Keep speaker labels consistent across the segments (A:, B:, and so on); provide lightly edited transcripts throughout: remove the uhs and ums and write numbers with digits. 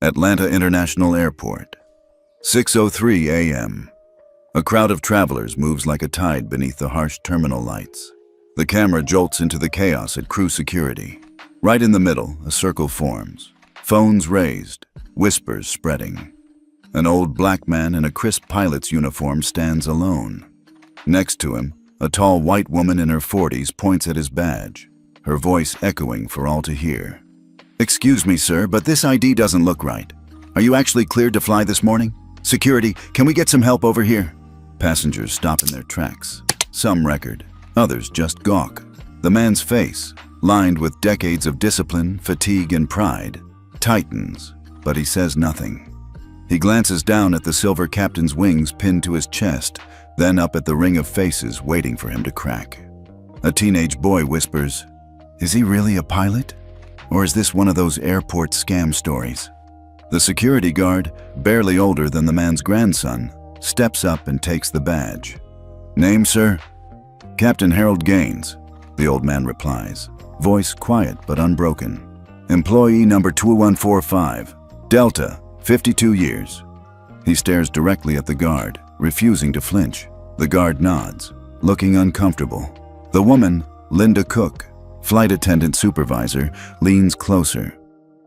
A: Atlanta International Airport. 6:03 a.m. A crowd of travelers moves like a tide beneath the harsh terminal lights. The camera jolts into the chaos at crew security. Right in the middle, a circle forms. Phones raised, whispers spreading. An old black man in a crisp pilot's uniform stands alone. Next to him, a tall white woman in her 40s points at his badge, her voice echoing for all to hear. "Excuse me, sir, but this ID doesn't look right. Are you actually cleared to fly this morning? Security, can we get some help over here?" Passengers stop in their tracks. Some record, others just gawk. The man's face, lined with decades of discipline, fatigue, and pride, tightens, but he says nothing. He glances down at the silver captain's wings pinned to his chest, then up at the ring of faces waiting for him to crack. A teenage boy whispers, "Is he really a pilot? Or is this one of those airport scam stories?" The security guard, barely older than the man's grandson, steps up and takes the badge. "Name, sir?" "Captain Harold Gaines," the old man replies, voice quiet but unbroken. "Employee number 2145, Delta, 52 years. He stares directly at the guard, refusing to flinch. The guard nods, looking uncomfortable. The woman, Linda Cook, flight attendant supervisor, leans closer.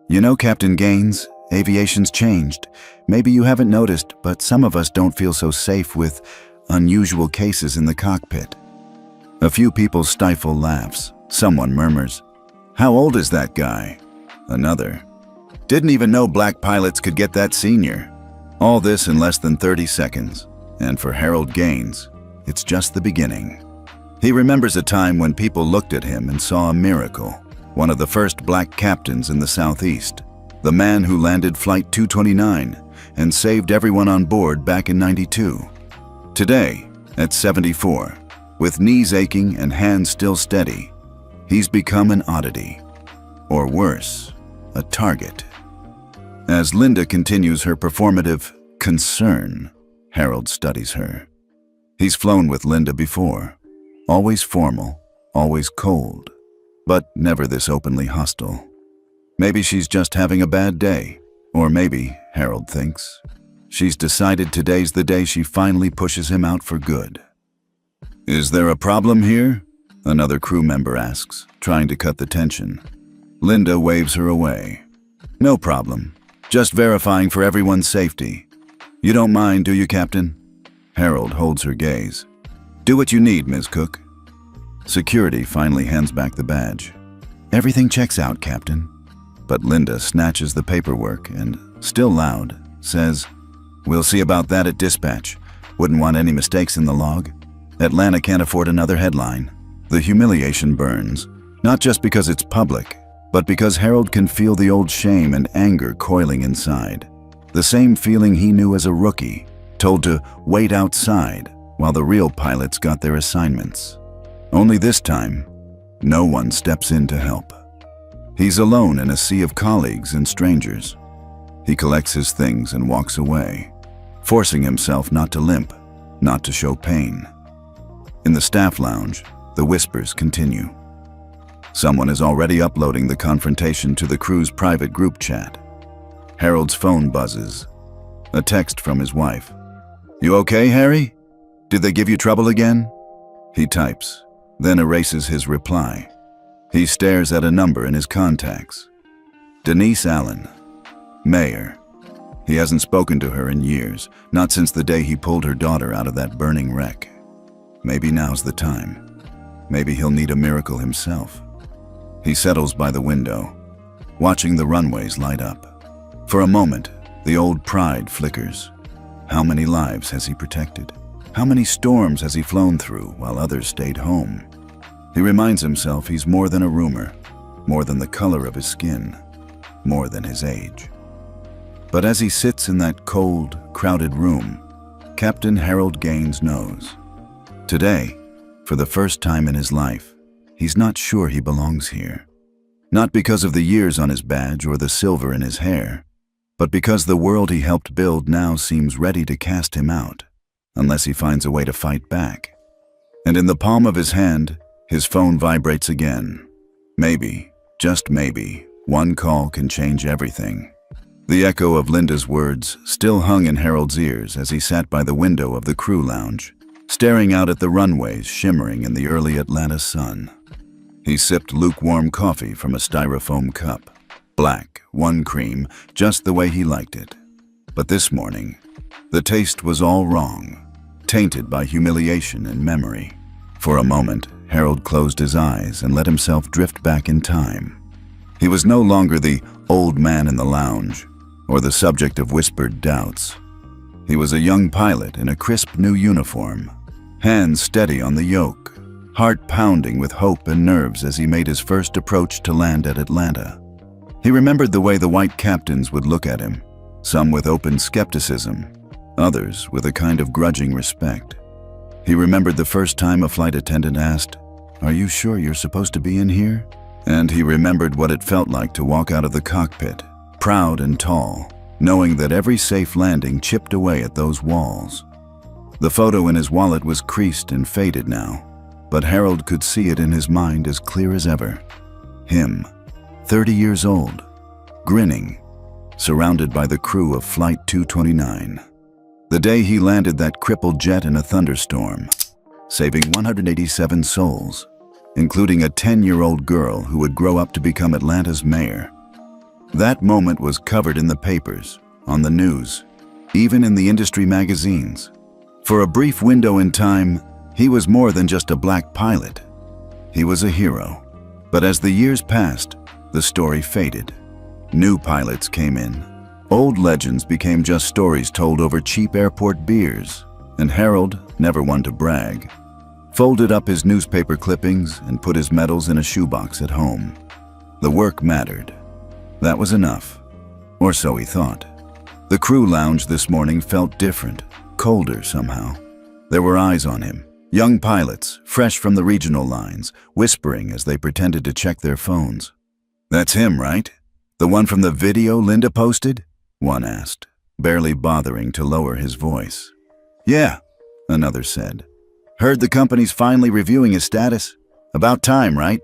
A: "You know, Captain Gaines, aviation's changed. Maybe you haven't noticed, but some of us don't feel so safe with unusual cases in the cockpit." A few people stifle laughs. Someone murmurs, "How old is that guy?" Another, "Didn't even know black pilots could get that senior." All this in less than 30 seconds. And for Harold Gaines, it's just the beginning. He remembers a time when people looked at him and saw a miracle. One of the first black captains in the Southeast. The man who landed Flight 229 and saved everyone on board back in '92. Today, at 74, with knees aching and hands still steady, he's become an oddity. Or worse, a target. As Linda continues her performative concern, Harold studies her. He's flown with Linda before. Always formal, always cold, but never this openly hostile. Maybe she's just having a bad day, or maybe, Harold thinks, she's decided today's the day she finally pushes him out for good. "Is there a problem here?" another crew member asks, trying to cut the tension. Linda waves her away. "No problem. Just verifying for everyone's safety. You don't mind, do you, Captain?" Harold holds her gaze. "Do what you need, Ms. Cook." Security finally hands back the badge. "Everything checks out, Captain." But Linda snatches the paperwork and, still loud, says, "We'll see about that at dispatch. Wouldn't want any mistakes in the log. Atlanta can't afford another headline." The humiliation burns, not just because it's public, but because Harold can feel the old shame and anger coiling inside. The same feeling he knew as a rookie, told to wait outside while the real pilots got their assignments. Only this time, no one steps in to help. He's alone in a sea of colleagues and strangers. He collects his things and walks away, forcing himself not to limp, not to show pain. In the staff lounge, the whispers continue. Someone is already uploading the confrontation to the crew's private group chat. Harold's phone buzzes. A text from his wife. "You okay, Harry? Did they give you trouble again?" He types, then erases his reply. He stares at a number in his contacts. Denise Allen, mayor. He hasn't spoken to her in years, not since the day he pulled her daughter out of that burning wreck. Maybe now's the time. Maybe he'll need a miracle himself. He settles by the window, watching the runways light up. For a moment, the old pride flickers. How many lives has he protected? How many storms has he flown through while others stayed home? He reminds himself he's more than a rumor, more than the color of his skin, more than his age. But as he sits in that cold, crowded room, Captain Harold Gaines knows. Today, for the first time in his life, he's not sure he belongs here. Not because of the years on his badge or the silver in his hair, but because the world he helped build now seems ready to cast him out, unless he finds a way to fight back. And in the palm of his hand, his phone vibrates again. Maybe, just maybe, one call can change everything. The echo of Linda's words still hung in Harold's ears as he sat by the window of the crew lounge, staring out at the runways shimmering in the early Atlanta sun. He sipped lukewarm coffee from a styrofoam cup, black, one cream, just the way he liked it. But this morning, the taste was all wrong, tainted by humiliation and memory. For a moment, Harold closed his eyes and let himself drift back in time. He was no longer the old man in the lounge, or the subject of whispered doubts. He was a young pilot in a crisp new uniform, hands steady on the yoke, heart pounding with hope and nerves as he made his first approach to land at Atlanta. He remembered the way the white captains would look at him, some with open skepticism, others with a kind of grudging respect. He remembered the first time a flight attendant asked, "Are you sure you're supposed to be in here?" And he remembered what it felt like to walk out of the cockpit, proud and tall, knowing that every safe landing chipped away at those walls. The photo in his wallet was creased and faded now, but Harold could see it in his mind as clear as ever. Him, 30 years old, grinning, surrounded by the crew of Flight 229. The day he landed that crippled jet in a thunderstorm, saving 187 souls, including a 10-year-old girl who would grow up to become Atlanta's mayor. That moment was covered in the papers, on the news, even in the industry magazines. For a brief window in time, he was more than just a black pilot. He was a hero. But as the years passed, the story faded. New pilots came in. Old legends became just stories told over cheap airport beers, and Harold, never one to brag, folded up his newspaper clippings and put his medals in a shoebox at home. The work mattered. That was enough, or so he thought. The crew lounge this morning felt different, colder somehow. There were eyes on him, young pilots, fresh from the regional lines, whispering as they pretended to check their phones. "That's him, right? The one from the video Linda posted?" one asked, barely bothering to lower his voice. "Yeah," another said. "Heard the company's finally reviewing his status. About time, right?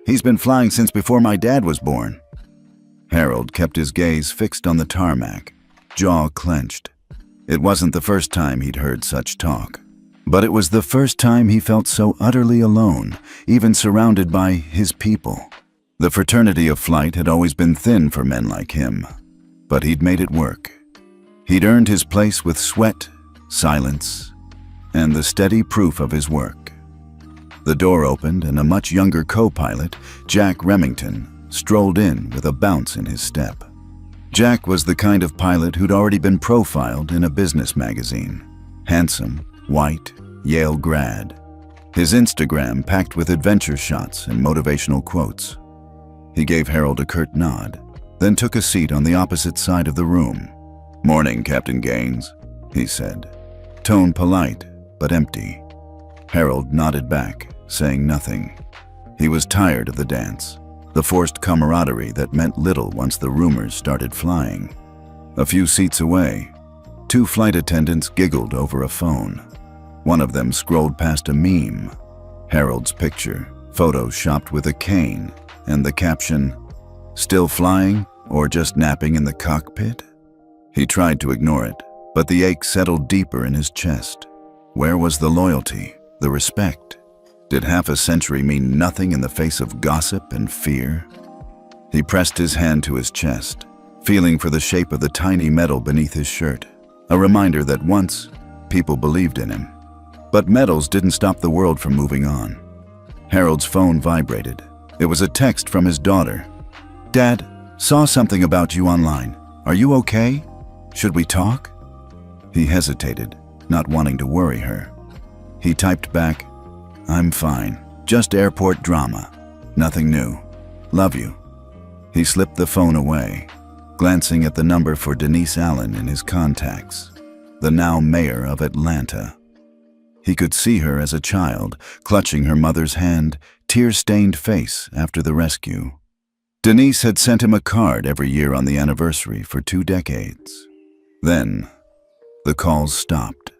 A: He's been flying since before my dad was born." Harold kept his gaze fixed on the tarmac, jaw clenched. It wasn't the first time he'd heard such talk, but it was the first time he felt so utterly alone, even surrounded by his people. The fraternity of flight had always been thin for men like him, but he'd made it work. He'd earned his place with sweat, silence, and the steady proof of his work. The door opened and a much younger co-pilot, Jack Remington, strolled in with a bounce in his step. Jack was the kind of pilot who'd already been profiled in a business magazine. Handsome, white, Yale grad. His Instagram packed with adventure shots and motivational quotes. He gave Harold a curt nod, then took a seat on the opposite side of the room. "Morning, Captain Gaines," he said, tone polite but empty. Harold nodded back, saying nothing. He was tired of the dance, the forced camaraderie that meant little once the rumors started flying. A few seats away, two flight attendants giggled over a phone. One of them scrolled past a meme, Harold's picture, photoshopped with a cane, and the caption, "Still flying or just napping in the cockpit?" He tried to ignore it, but the ache settled deeper in his chest. Where was the loyalty, the respect? Did half a century mean nothing in the face of gossip and fear? He pressed his hand to his chest, feeling for the shape of the tiny medal beneath his shirt, a reminder that once, people believed in him. But medals didn't stop the world from moving on. Harold's phone vibrated. It was a text from his daughter. "Dad, saw something about you online. Are you okay? Should we talk?" He hesitated, not wanting to worry her. He typed back, "I'm fine. Just airport drama. Nothing new. Love you." He slipped the phone away, glancing at the number for Denise Allen in his contacts, the now mayor of Atlanta. He could see her as a child, clutching her mother's hand, tear-stained face after the rescue. Denise had sent him a card every year on the anniversary for 2 decades. Then, the calls stopped.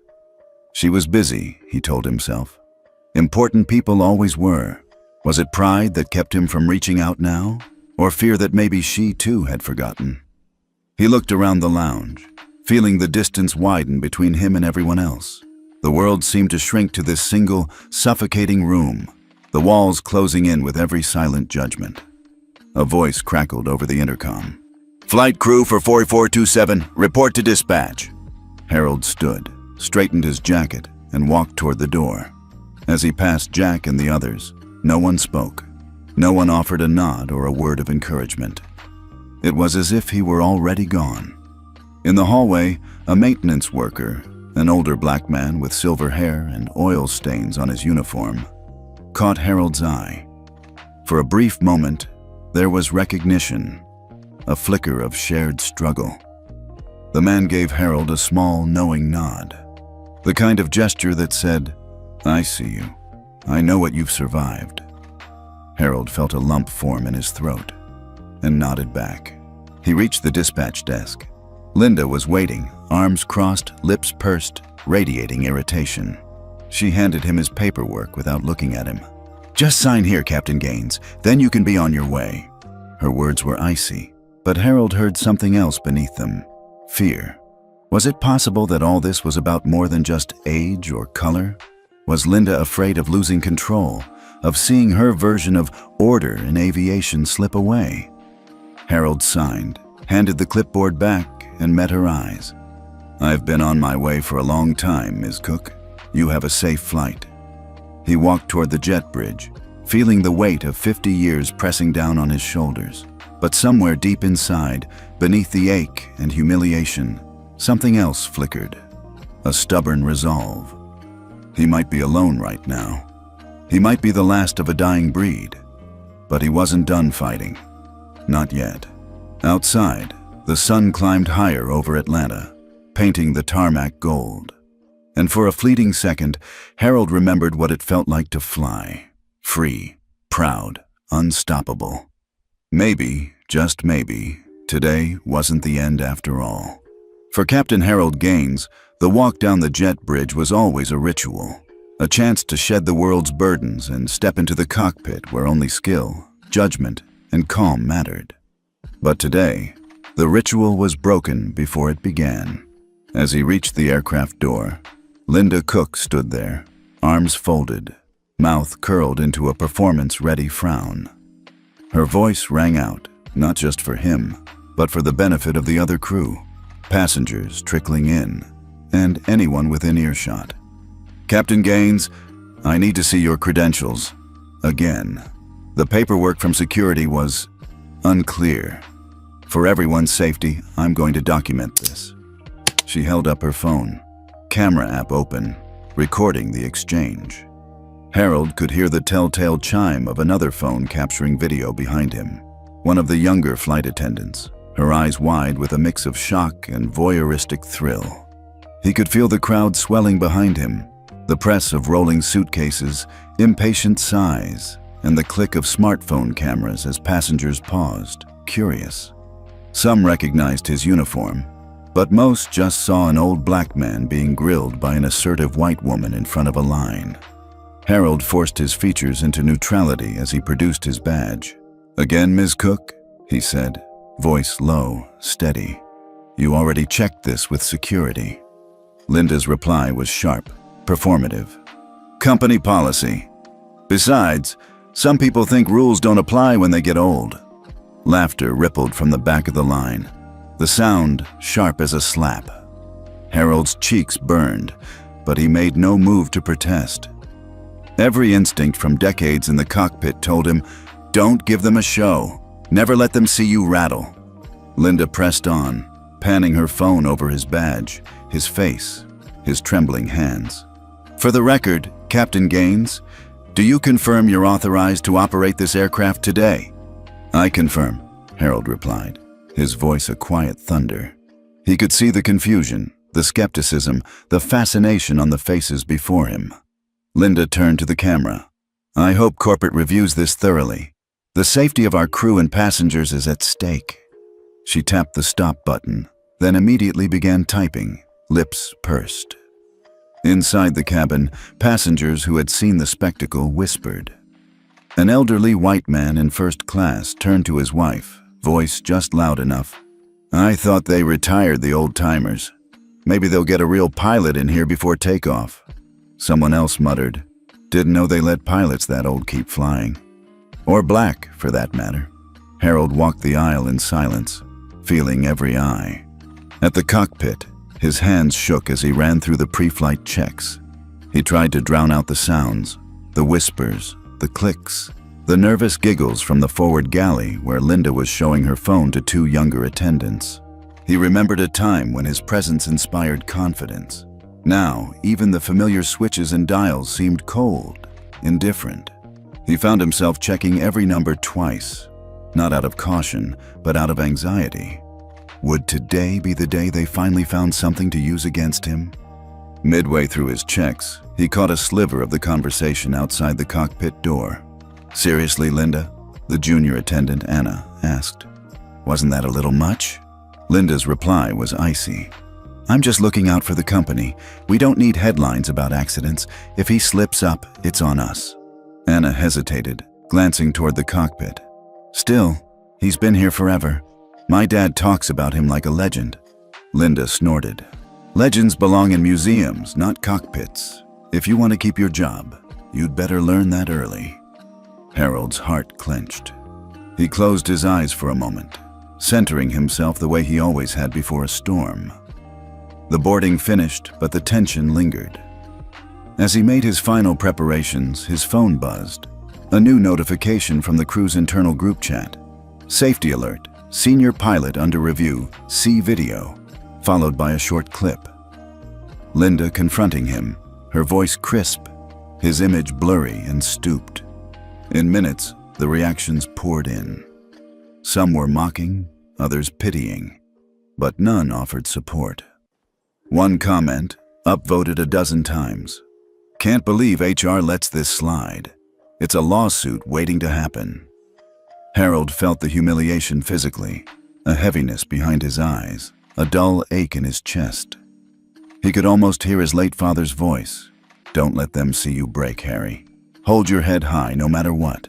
A: She was busy, he told himself. Important people always were. Was it pride that kept him from reaching out now, or fear that maybe she too had forgotten? He looked around the lounge, feeling the distance widen between him and everyone else. The world seemed to shrink to this single, suffocating room, the walls closing in with every silent judgment. A voice crackled over the intercom. "Flight crew for 4427, report to dispatch." Harold stood, straightened his jacket, and walked toward the door. As he passed Jack and the others, no one spoke. No one offered a nod or a word of encouragement. It was as if he were already gone. In the hallway, a maintenance worker, an older black man with silver hair and oil stains on his uniform, caught Harold's eye. For a brief moment, there was recognition, a flicker of shared struggle. The man gave Harold a small, knowing nod, the kind of gesture that said, "I see you. I know what you've survived." Harold felt a lump form in his throat and nodded back. He reached the dispatch desk. Linda was waiting, arms crossed, lips pursed, radiating irritation. She handed him his paperwork without looking at him. "Just sign here, Captain Gaines, then you can be on your way." Her words were icy, but Harold heard something else beneath them. Fear. Was it possible that all this was about more than just age or color? Was Linda afraid of losing control, of seeing her version of order in aviation slip away? Harold signed, handed the clipboard back, and met her eyes. "I've been on my way for a long time, Ms. Cook. You have a safe flight." He walked toward the jet bridge, feeling the weight of 50 years pressing down on his shoulders. But somewhere deep inside, beneath the ache and humiliation, something else flickered, a stubborn resolve. He might be alone right now. He might be the last of a dying breed, but he wasn't done fighting. Not yet. Outside, the sun climbed higher over Atlanta, painting the tarmac gold. And for a fleeting second, Harold remembered what it felt like to fly. Free, proud, unstoppable. Maybe, just maybe, today wasn't the end after all. For Captain Harold Gaines, the walk down the jet bridge was always a ritual, a chance to shed the world's burdens and step into the cockpit where only skill, judgment, and calm mattered. But today, the ritual was broken before it began. As he reached the aircraft door, Linda Cook stood there, arms folded, mouth curled into a performance-ready frown. Her voice rang out, not just for him, but for the benefit of the other crew, passengers trickling in, and anyone within earshot. "Captain Gaines, I need to see your credentials." Again. The paperwork from security was unclear. "For everyone's safety, I'm going to document this." She held up her phone, camera app open, recording the exchange. Harold could hear the telltale chime of another phone capturing video behind him. One of the younger flight attendants, her eyes wide with a mix of shock and voyeuristic thrill. He could feel the crowd swelling behind him, the press of rolling suitcases, impatient sighs, and the click of smartphone cameras as passengers paused, curious. Some recognized his uniform, but most just saw an old black man being grilled by an assertive white woman in front of a line. Harold forced his features into neutrality as he produced his badge. "Again, Ms. Cook?" he said, voice low, steady. "You already checked this with security." Linda's reply was sharp, performative. "Company policy. Besides, some people think rules don't apply when they get old." Laughter rippled from the back of the line, the sound sharp as a slap. Harold's cheeks burned, but he made no move to protest. Every instinct from decades in the cockpit told him, don't give them a show. Never let them see you rattle. Linda pressed on, panning her phone over his badge, his face, his trembling hands. "For the record, Captain Gaines, do you confirm you're authorized to operate this aircraft today?" "I confirm," Harold replied, his voice a quiet thunder. He could see the confusion, the skepticism, the fascination on the faces before him. Linda turned to the camera. "I hope corporate reviews this thoroughly. The safety of our crew and passengers is at stake." She tapped the stop button, then immediately began typing, lips pursed. Inside the cabin, passengers who had seen the spectacle whispered. An elderly white man in first class turned to his wife, voice just loud enough. I thought they retired the old-timers. Maybe they'll get a real pilot in here before takeoff. Someone else muttered, didn't know they let pilots that old keep flying. Or black, for that matter. Harold walked the aisle in silence, feeling every eye. At the cockpit, his hands shook as he ran through the pre-flight checks. He tried to drown out the sounds, the whispers, the clicks, the nervous giggles from the forward galley where Linda was showing her phone to two younger attendants. He remembered a time when his presence inspired confidence. Now, even the familiar switches and dials seemed cold, indifferent. He found himself checking every number twice, not out of caution, but out of anxiety. Would today be the day they finally found something to use against him? Midway through his checks, he caught a sliver of the conversation outside the cockpit door. Seriously, Linda? The junior attendant, Anna, asked. Wasn't that a little much? Linda's reply was icy. I'm just looking out for the company. We don't need headlines about accidents. If he slips up, it's on us. Anna hesitated, glancing toward the cockpit. Still, he's been here forever. My dad talks about him like a legend. Linda snorted. Legends belong in museums, not cockpits. If you want to keep your job, you'd better learn that early. Harold's heart clenched. He closed his eyes for a moment, centering himself the way he always had before a storm. The boarding finished, but the tension lingered. As he made his final preparations, his phone buzzed. A new notification from the crew's internal group chat. Safety alert. Senior pilot under review. See video. Followed by a short clip. Linda confronting him, her voice crisp, his image blurry and stooped. In minutes, the reactions poured in. Some were mocking, others pitying, but none offered support. One comment, upvoted a dozen times. Can't believe HR lets this slide. It's a lawsuit waiting to happen. Harold felt the humiliation physically, a heaviness behind his eyes, a dull ache in his chest. He could almost hear his late father's voice. Don't let them see you break, Harry. Hold your head high no matter what.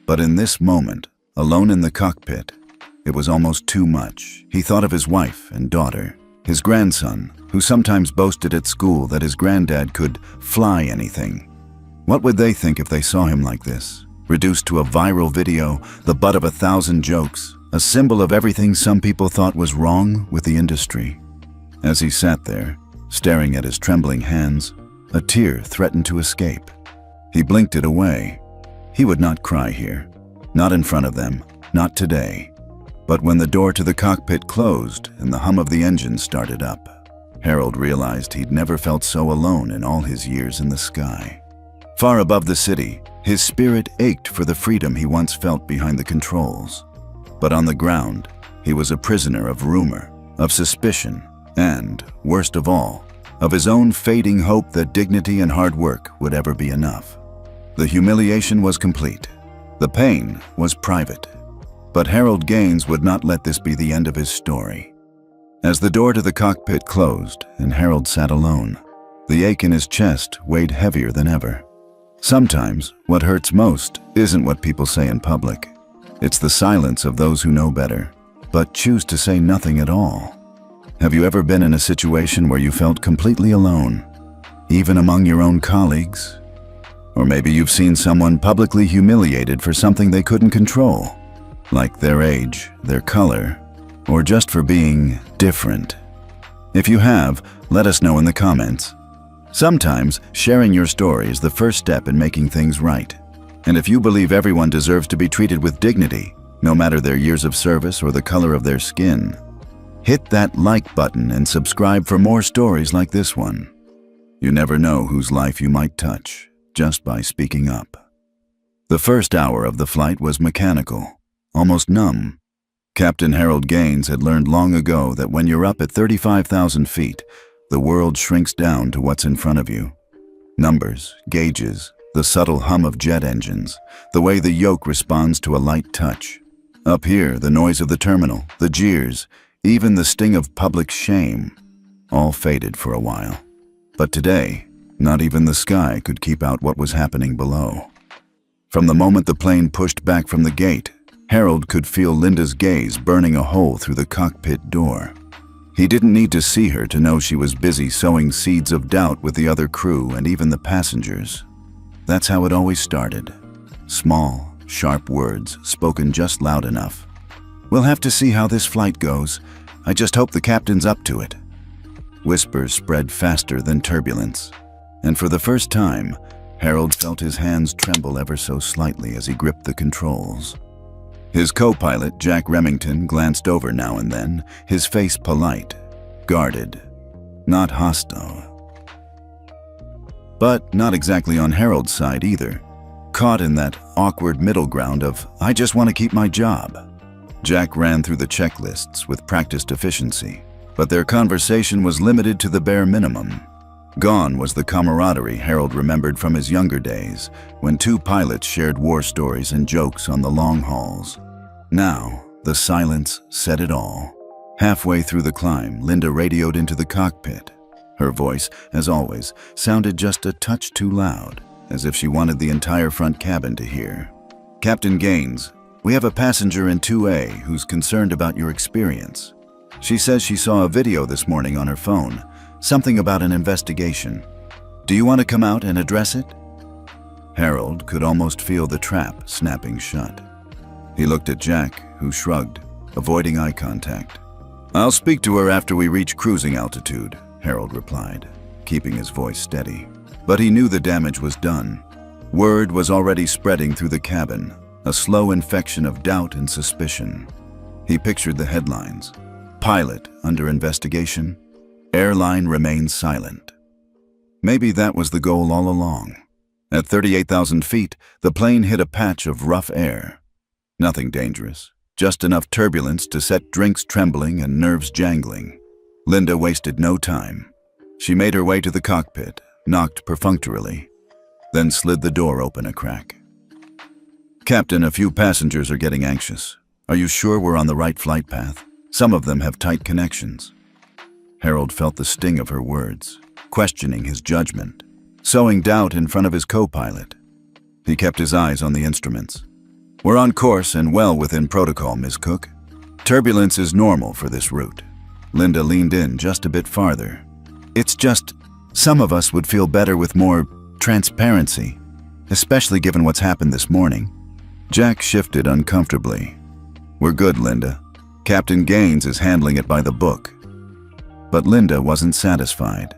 A: But in this moment, alone in the cockpit, it was almost too much. He thought of his wife and daughter, his grandson, who sometimes boasted at school that his granddad could fly anything. What would they think if they saw him like this? Reduced to a viral video, the butt of 1,000 jokes, a symbol of everything some people thought was wrong with the industry. As he sat there, staring at his trembling hands, a tear threatened to escape. He blinked it away. He would not cry here. Not in front of them, not today. But when the door to the cockpit closed and the hum of the engine started up, Harold realized he'd never felt so alone in all his years in the sky. Far above the city, his spirit ached for the freedom he once felt behind the controls. But on the ground, he was a prisoner of rumor, of suspicion, and, worst of all, of his own fading hope that dignity and hard work would ever be enough. The humiliation was complete. The pain was private. But Harold Gaines would not let this be the end of his story. As the door to the cockpit closed and Harold sat alone, the ache in his chest weighed heavier than ever. Sometimes, what hurts most isn't what people say in public. It's the silence of those who know better, but choose to say nothing at all. Have you ever been in a situation where you felt completely alone, even among your own colleagues? Or maybe you've seen someone publicly humiliated for something they couldn't control, like their age, their color, or just for being different. If you have, let us know in the comments. Sometimes, sharing your story is the first step in making things right. And if you believe everyone deserves to be treated with dignity, no matter their years of service or the color of their skin, hit that like button and subscribe for more stories like this one. You never know whose life you might touch just by speaking up. The first hour of the flight was mechanical, almost numb. Captain Harold Gaines had learned long ago that when you're up at 35,000 feet, the world shrinks down to what's in front of you. Numbers, gauges, the subtle hum of jet engines, the way the yoke responds to a light touch. Up here, the noise of the terminal, the jeers, even the sting of public shame, all faded for a while. But today, not even the sky could keep out what was happening below. From the moment the plane pushed back from the gate, Harold could feel Linda's gaze burning a hole through the cockpit door. He didn't need to see her to know she was busy sowing seeds of doubt with the other crew and even the passengers. That's how it always started. Small, sharp words spoken just loud enough. "We'll have to see how this flight goes. I just hope the captain's up to it." Whispers spread faster than turbulence, and for the first time, Harold felt his hands tremble ever so slightly as he gripped the controls. His co-pilot, Jack Remington, glanced over now and then, his face polite, guarded, not hostile. But not exactly on Harold's side either, caught in that awkward middle ground of, "I just want to keep my job." Jack ran through the checklists with practiced efficiency, but their conversation was limited to the bare minimum. Gone was the camaraderie Harold remembered from his younger days, when two pilots shared war stories and jokes on the long hauls. Now, the silence said it all. Halfway through the climb, Linda radioed into the cockpit. Her voice, as always, sounded just a touch too loud, as if she wanted the entire front cabin to hear. "Captain Gaines, we have a passenger in 2A who's concerned about your experience. She says she saw a video this morning on her phone, something about an investigation. Do you want to come out and address it?" Harold could almost feel the trap snapping shut. He looked at Jack, who shrugged, avoiding eye contact. "I'll speak to her after we reach cruising altitude," Harold replied, keeping his voice steady. But he knew the damage was done. Word was already spreading through the cabin, a slow infection of doubt and suspicion. He pictured the headlines. "Pilot under investigation. Airline remains silent." Maybe that was the goal all along. At 38,000 feet, the plane hit a patch of rough air. Nothing dangerous, just enough turbulence to set drinks trembling and nerves jangling. Linda wasted no time. She made her way to the cockpit, knocked perfunctorily, then slid the door open a crack. "Captain, a few passengers are getting anxious. Are you sure we're on the right flight path? Some of them have tight connections." Harold felt the sting of her words, questioning his judgment, sowing doubt in front of his co-pilot. He kept his eyes on the instruments. "We're on course and well within protocol, Ms. Cook. Turbulence is normal for this route." Linda leaned in just a bit farther. "It's just, some of us would feel better with more transparency, especially given what's happened this morning." Jack shifted uncomfortably. "We're good, Linda. Captain Gaines is handling it by the book." But Linda wasn't satisfied.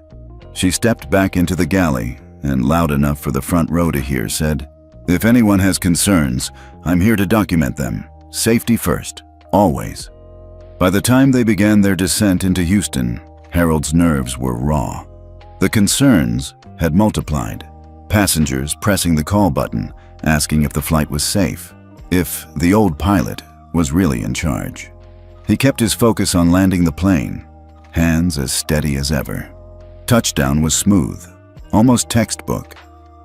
A: She stepped back into the galley and, loud enough for the front row to hear, said, "If anyone has concerns, I'm here to document them. Safety first, always." By the time they began their descent into Houston, Harold's nerves were raw. The concerns had multiplied. Passengers pressing the call button, asking if the flight was safe, if the old pilot was really in charge. He kept his focus on landing the plane, hands as steady as ever. Touchdown was smooth, almost textbook,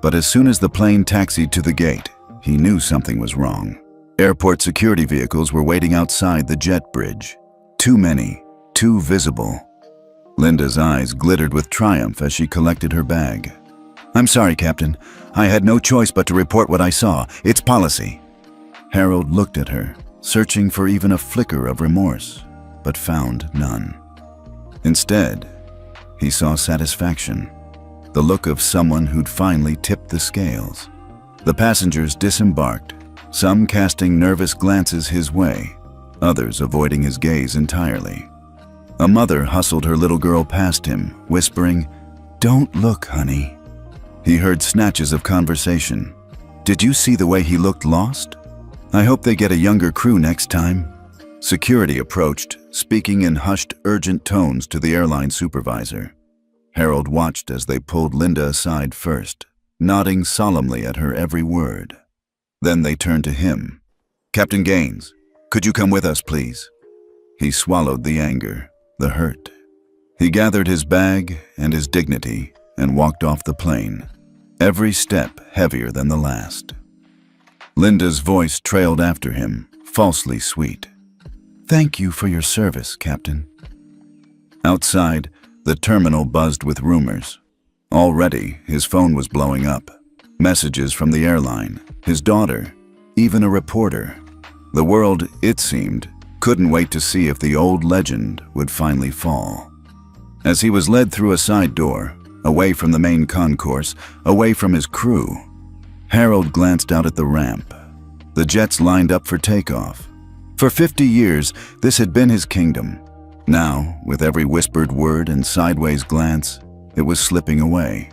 A: but as soon as the plane taxied to the gate, he knew something was wrong. Airport security vehicles were waiting outside the jet bridge. Too many, too visible. Linda's eyes glittered with triumph as she collected her bag. "I'm sorry, Captain. I had no choice but to report what I saw. It's policy." Harold looked at her, searching for even a flicker of remorse, but found none. Instead, he saw satisfaction, the look of someone who'd finally tipped the scales. The passengers disembarked, some casting nervous glances his way, others avoiding his gaze entirely. A mother hustled her little girl past him, whispering, "Don't look, honey." He heard snatches of conversation. "Did you see the way he looked lost? I hope they get a younger crew next time." Security approached, speaking in hushed, urgent tones to the airline supervisor. Harold watched as they pulled Linda aside first, nodding solemnly at her every word. Then they turned to him. "Captain Gaines, could you come with us, please?" He swallowed the anger, the hurt. He gathered his bag and his dignity and walked off the plane, every step heavier than the last. Linda's voice trailed after him, falsely sweet. "Thank you for your service, Captain." Outside, the terminal buzzed with rumors. Already, his phone was blowing up. Messages from the airline, his daughter, even a reporter. The world, it seemed, couldn't wait to see if the old legend would finally fall. As he was led through a side door, away from the main concourse, away from his crew, Harold glanced out at the ramp. The jets lined up for takeoff. For 50 years, this had been his kingdom. Now, with every whispered word and sideways glance, it was slipping away.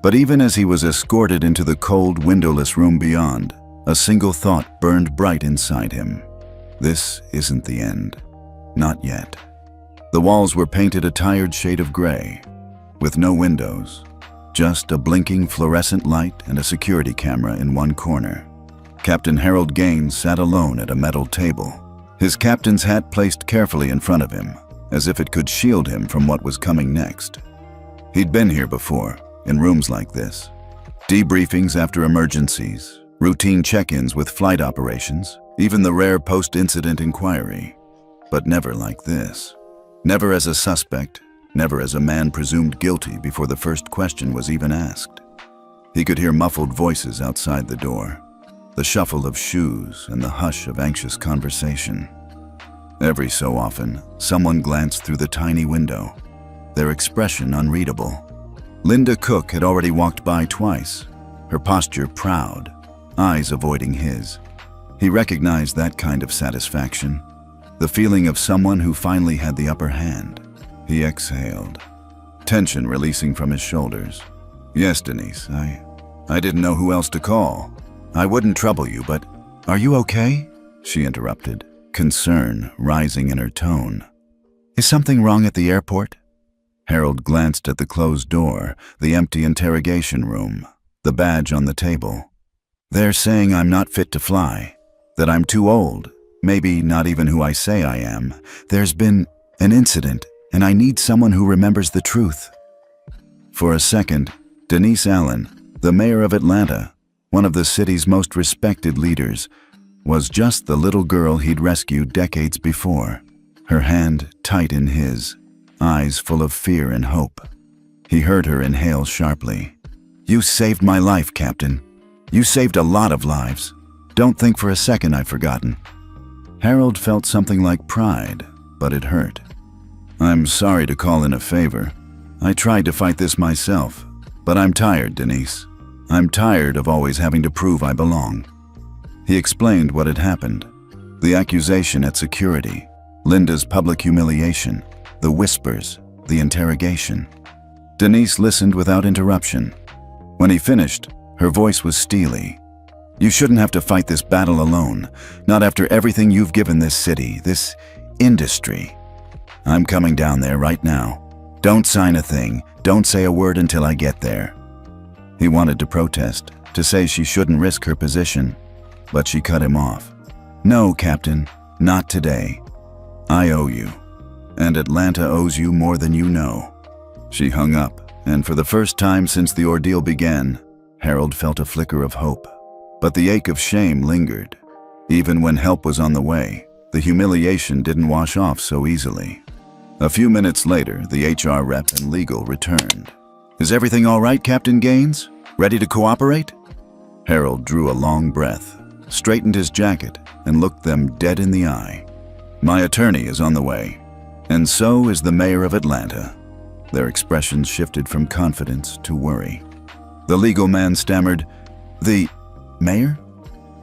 A: But even as he was escorted into the cold, windowless room beyond, a single thought burned bright inside him. This isn't the end. Not yet. The walls were painted a tired shade of gray, with no windows, just a blinking fluorescent light and a security camera in one corner. Captain Harold Gaines sat alone at a metal table, his captain's hat placed carefully in front of him, as if it could shield him from what was coming next. He'd been here before, in rooms like this. Debriefings after emergencies, routine check-ins with flight operations, even the rare post-incident inquiry. But never like this. Never as a suspect, never as a man presumed guilty before the first question was even asked. He could hear muffled voices outside the door, the shuffle of shoes and the hush of anxious conversation. Every so often, someone glanced through the tiny window, their expression unreadable. Linda Cook had already walked by twice, her posture proud, eyes avoiding his. He recognized that kind of satisfaction, the feeling of someone who finally had the upper hand. He exhaled, tension releasing from his shoulders. "Yes, Denise, I didn't know who else to call. I wouldn't trouble you, but are you okay?" she interrupted, concern rising in her tone. "Is something wrong at the airport?" Harold glanced at the closed door, the empty interrogation room, the badge on the table. "They're saying I'm not fit to fly, that I'm too old, maybe not even who I say I am. There's been an incident, and I need someone who remembers the truth." For a second, Denise Allen, the mayor of Atlanta, one of the city's most respected leaders, was just the little girl he'd rescued decades before, her hand tight in his, eyes full of fear and hope. He heard her inhale sharply. "You saved my life, Captain. You saved a lot of lives. Don't think for a second I've forgotten." Harold felt something like pride, but it hurt. "I'm sorry to call in a favor. I tried to fight this myself, but I'm tired, Denise. I'm tired of always having to prove I belong." He explained what had happened. The accusation at security, Linda's public humiliation, the whispers, the interrogation. Denise listened without interruption. When he finished, her voice was steely. "You shouldn't have to fight this battle alone, not after everything you've given this city, this industry. I'm coming down there right now. Don't sign a thing, don't say a word until I get there." He wanted to protest, to say she shouldn't risk her position, but she cut him off. "No, Captain, not today. I owe you, and Atlanta owes you more than you know." She hung up, and for the first time since the ordeal began, Harold felt a flicker of hope. But the ache of shame lingered. Even when help was on the way, the humiliation didn't wash off so easily. A few minutes later, the HR rep and legal returned. "Is everything all right, Captain Gaines? Ready to cooperate?" Harold drew a long breath, straightened his jacket, and looked them dead in the eye. "My attorney is on the way, and so is the mayor of Atlanta." Their expressions shifted from confidence to worry. The legal man stammered, "The mayor?"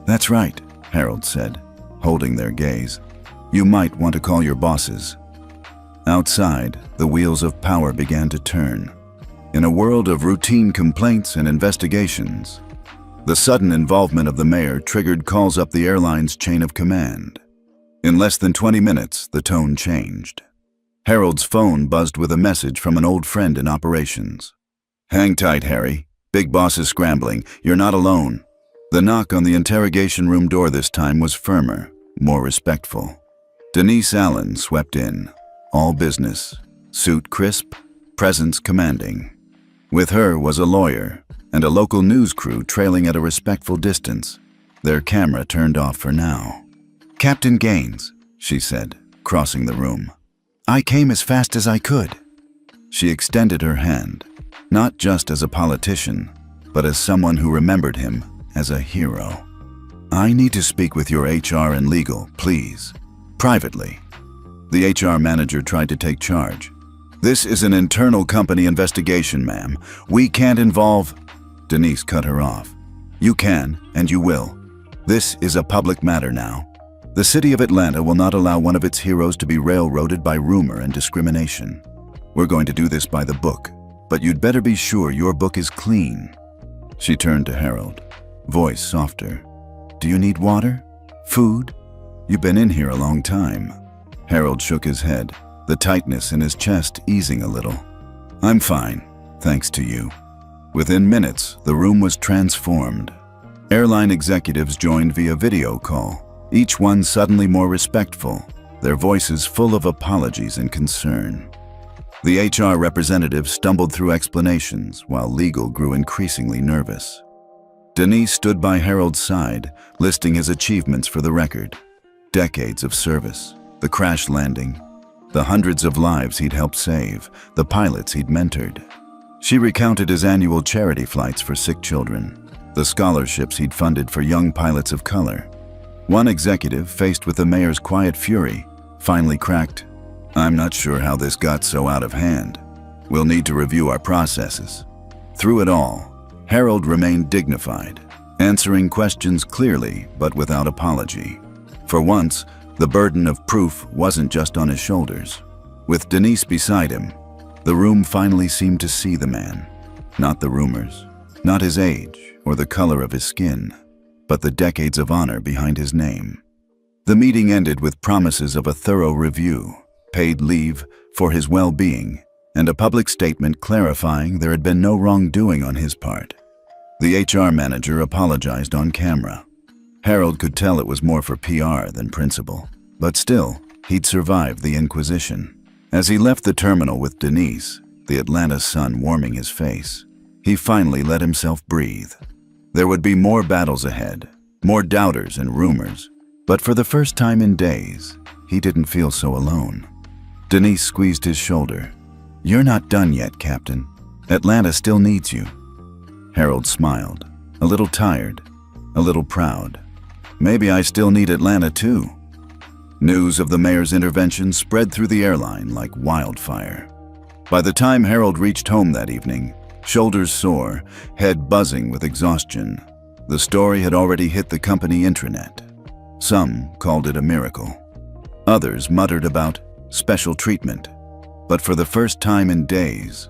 A: "That's right," Harold said, holding their gaze. "You might want to call your bosses." Outside, the wheels of power began to turn. In a world of routine complaints and investigations, the sudden involvement of the mayor triggered calls up the airline's chain of command. In less than 20 minutes, the tone changed. Harold's phone buzzed with a message from an old friend in operations. "Hang tight, Harry. Big boss is scrambling. You're not alone." The knock on the interrogation room door this time was firmer, more respectful. Denise Allen swept in, all business, suit crisp, presence commanding. With her was a lawyer and a local news crew trailing at a respectful distance, their camera turned off for now. "Captain Gaines," she said, crossing the room. "I came as fast as I could." She extended her hand, not just as a politician, but as someone who remembered him as a hero. I need to speak with your HR and legal, please. Privately. The HR manager tried to take charge. This is an internal company investigation, ma'am. We can't involve... Denise cut her off. You can, and you will. This is a public matter now. The city of Atlanta will not allow one of its heroes to be railroaded by rumor and discrimination. We're going to do this by the book, but you'd better be sure your book is clean. She turned to Harold, voice softer. Do you need water? Food? You've been in here a long time. Harold shook his head, the tightness in his chest easing a little. I'm fine, thanks to you. Within minutes, the room was transformed. Airline executives joined via video call, each one suddenly more respectful, their voices full of apologies and concern. The HR representative stumbled through explanations while legal grew increasingly nervous. Denise stood by Harold's side, listing his achievements for the record. Decades of service, the crash landing, the hundreds of lives he'd helped save, the pilots he'd mentored. She recounted his annual charity flights for sick children, the scholarships he'd funded for young pilots of color. One executive, faced with the mayor's quiet fury, finally cracked, I'm not sure how this got so out of hand. We'll need to review our processes. Through it all, Harold remained dignified, answering questions clearly but without apology. For once, the burden of proof wasn't just on his shoulders. With Denise beside him, the room finally seemed to see the man. Not the rumors, not his age or the color of his skin, but the decades of honor behind his name. The meeting ended with promises of a thorough review, paid leave for his well-being, and a public statement clarifying there had been no wrongdoing on his part. The HR manager apologized on camera. Harold could tell it was more for PR than principle, but still, he'd survived the Inquisition. As he left the terminal with Denise, the Atlanta sun warming his face, he finally let himself breathe. There would be more battles ahead, more doubters and rumors, but for the first time in days, he didn't feel so alone. Denise squeezed his shoulder. You're not done yet, Captain. Atlanta still needs you. Harold smiled, a little tired, a little proud. Maybe I still need Atlanta too. News of the mayor's intervention spread through the airline like wildfire. By the time Harold reached home that evening, shoulders sore, head buzzing with exhaustion, the story had already hit the company intranet. Some called it a miracle. Others muttered about special treatment. But for the first time in days,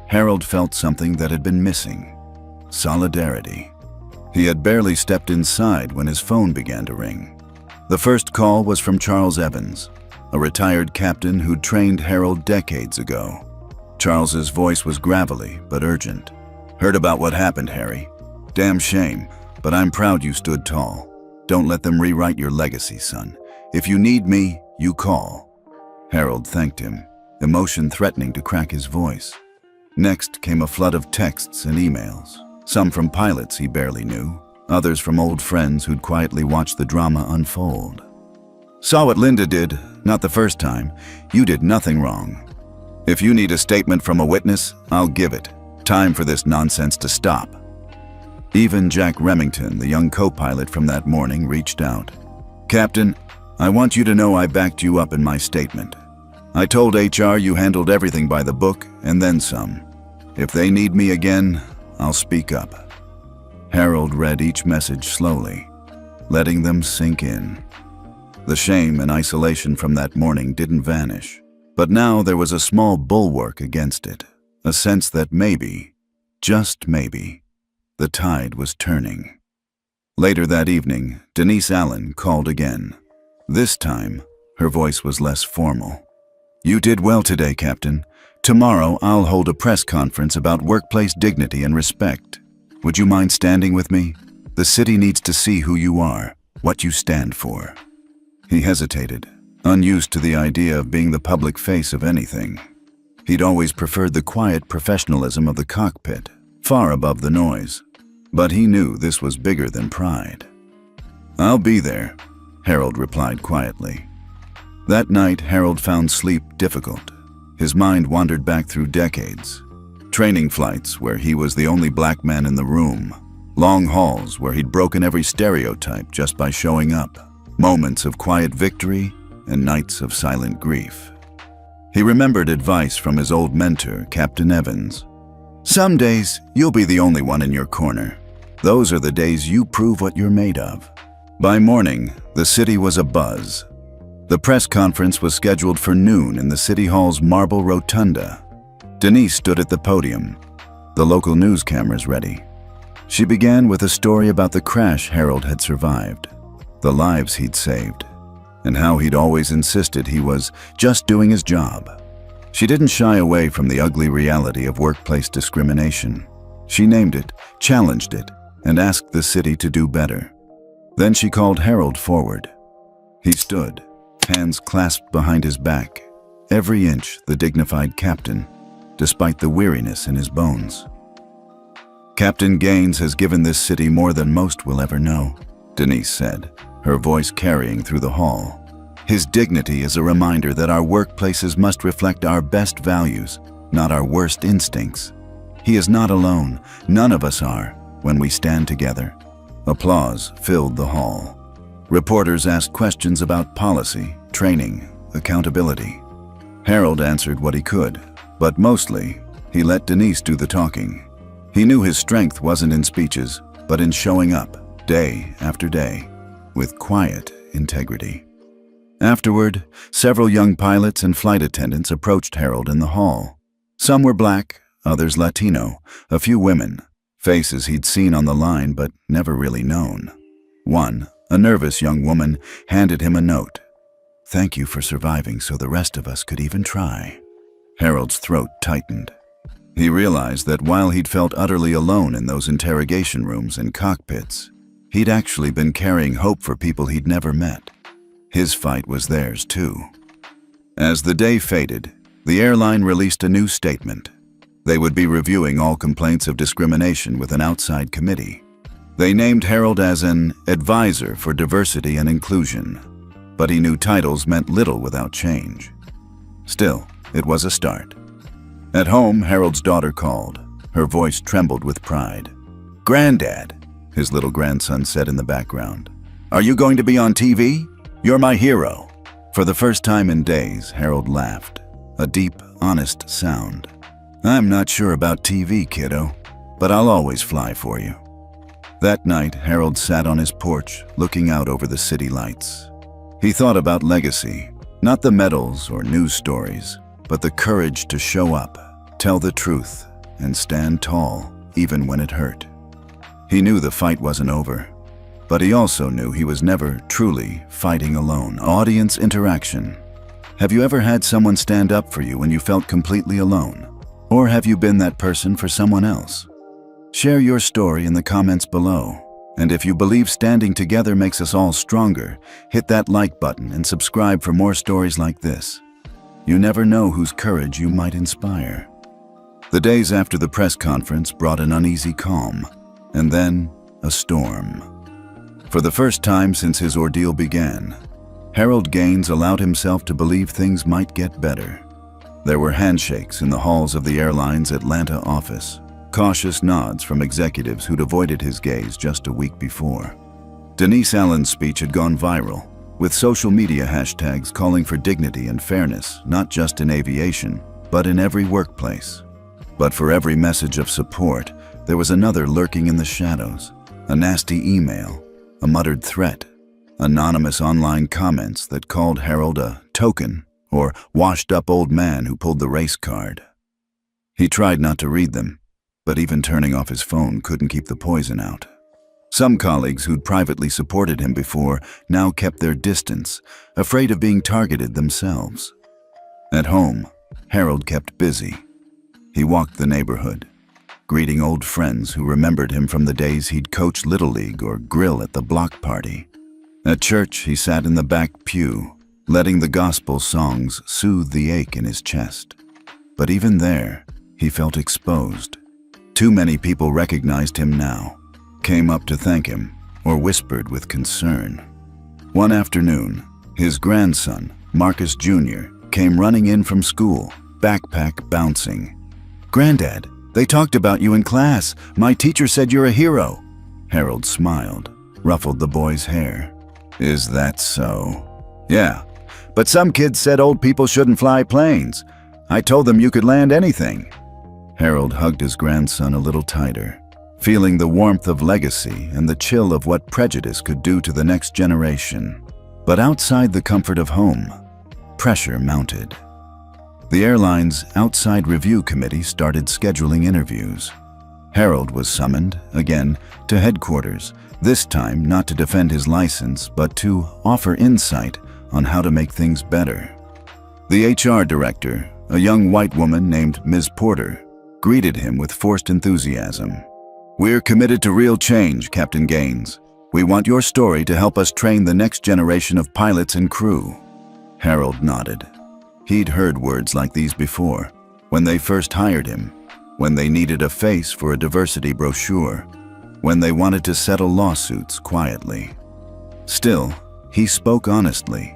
A: Harold felt something that had been missing: solidarity. He had barely stepped inside when his phone began to ring. The first call was from Charles Evans, a retired captain who'd trained Harold decades ago. Charles's voice was gravelly but urgent. Heard about what happened, Harry. Damn shame, but I'm proud you stood tall. Don't let them rewrite your legacy, son. If you need me, you call. Harold thanked him, emotion threatening to crack his voice. Next came a flood of texts and emails, some from pilots he barely knew, others from old friends who'd quietly watched the drama unfold. Saw what Linda did, not the first time. You did nothing wrong. If you need a statement from a witness, I'll give it. Time for this nonsense to stop. Even Jack Remington, the young co-pilot from that morning, reached out. Captain, I want you to know I backed you up in my statement. I told HR you handled everything by the book and then some. If they need me again, I'll speak up. Harold read each message slowly, letting them sink in. The shame and isolation from that morning didn't vanish, but now there was a small bulwark against it, a sense that maybe, just maybe, the tide was turning. Later that evening, Denise Allen called again. This time, her voice was less formal. You did well today, Captain. Tomorrow, I'll hold a press conference about workplace dignity and respect. Would you mind standing with me? The city needs to see who you are, what you stand for. He hesitated, unused to the idea of being the public face of anything. He'd always preferred the quiet professionalism of the cockpit, far above the noise. But he knew this was bigger than pride. I'll be there, Harold replied quietly. That night, Harold found sleep difficult. His mind wandered back through decades. Training flights where he was the only black man in the room. Long hauls where he'd broken every stereotype just by showing up. Moments of quiet victory and nights of silent grief. He remembered advice from his old mentor, Captain Evans. Some days, you'll be the only one in your corner. Those are the days you prove what you're made of. By morning, the city was abuzz. The press conference was scheduled for noon in the City Hall's marble rotunda. Denise stood at the podium, the local news cameras ready. She began with a story about the crash Harold had survived, the lives he'd saved, and how he'd always insisted he was just doing his job. She didn't shy away from the ugly reality of workplace discrimination. She named it, challenged it, and asked the city to do better. Then she called Harold forward. He stood, hands clasped behind his back, every inch the dignified captain, despite the weariness in his bones. Captain Gaines has given this city more than most will ever know, Denise said, her voice carrying through the hall. His dignity is a reminder that our workplaces must reflect our best values, not our worst instincts. He is not alone, none of us are, when we stand together. Applause filled the hall. Reporters asked questions about policy, training, accountability. Harold answered what he could, but mostly, he let Denise do the talking. He knew his strength wasn't in speeches, but in showing up, day after day, with quiet integrity. Afterward, several young pilots and flight attendants approached Harold in the hall. Some were black, others Latino, a few women, faces he'd seen on the line but never really known. One, a nervous young woman, handed him a note. "Thank you for surviving so the rest of us could even try." Harold's throat tightened. He realized that while he'd felt utterly alone in those interrogation rooms and cockpits, he'd actually been carrying hope for people he'd never met. His fight was theirs too. As the day faded, the airline released a new statement. They would be reviewing all complaints of discrimination with an outside committee. They named Harold as an advisor for diversity and inclusion, but he knew titles meant little without change. Still, it was a start. At home, Harold's daughter called. Her voice trembled with pride. "Granddad," his little grandson said in the background, "are you going to be on TV? You're my hero." For the first time in days, Harold laughed, a deep, honest sound. "I'm not sure about TV, kiddo, but I'll always fly for you." That night, Harold sat on his porch, looking out over the city lights. He thought about legacy, not the medals or news stories, but the courage to show up, tell the truth, and stand tall, even when it hurt. He knew the fight wasn't over, but he also knew he was never truly fighting alone. Audience interaction. Have you ever had someone stand up for you when you felt completely alone? Or have you been that person for someone else? Share your story in the comments below. And if you believe standing together makes us all stronger, hit that like button and subscribe for more stories like this. You never know whose courage you might inspire. The days after the press conference brought an uneasy calm, and then a storm. For the first time since his ordeal began, Harold Gaines allowed himself to believe things might get better. There were handshakes in the halls of the airline's Atlanta office, cautious nods from executives who'd avoided his gaze just a week before. Denise Allen's speech had gone viral, with social media hashtags calling for dignity and fairness, not just in aviation, but in every workplace. But for every message of support, there was another lurking in the shadows, a nasty email, a muttered threat, anonymous online comments that called Harold a token or washed-up old man who pulled the race card. He tried not to read them, but even turning off his phone couldn't keep the poison out. Some colleagues who'd privately supported him before now kept their distance, afraid of being targeted themselves. At home, Harold kept busy. He walked the neighborhood, greeting old friends who remembered him from the days he'd coach Little League or grill at the block party. At church, he sat in the back pew, letting the gospel songs soothe the ache in his chest. But even there, he felt exposed. Too many people recognized him now, came up to thank him, or whispered with concern. One afternoon, his grandson, Marcus Jr., came running in from school, backpack bouncing. "Granddad, they talked about you in class. My teacher said you're a hero." Harold smiled, ruffled the boy's hair. Is that so? Yeah, but some kids said old people shouldn't fly planes. I told them you could land anything. Harold hugged his grandson a little tighter, feeling the warmth of legacy and the chill of what prejudice could do to the next generation. But outside the comfort of home, pressure mounted. The airline's outside review committee started scheduling interviews. Harold was summoned, again, to headquarters, this time not to defend his license, but to offer insight on how to make things better. The HR director, a young white woman named Ms. Porter, greeted him with forced enthusiasm. "We're committed to real change, Captain Gaines. We want your story to help us train the next generation of pilots and crew." Harold nodded. He'd heard words like these before, when they first hired him, when they needed a face for a diversity brochure, when they wanted to settle lawsuits quietly. Still, he spoke honestly.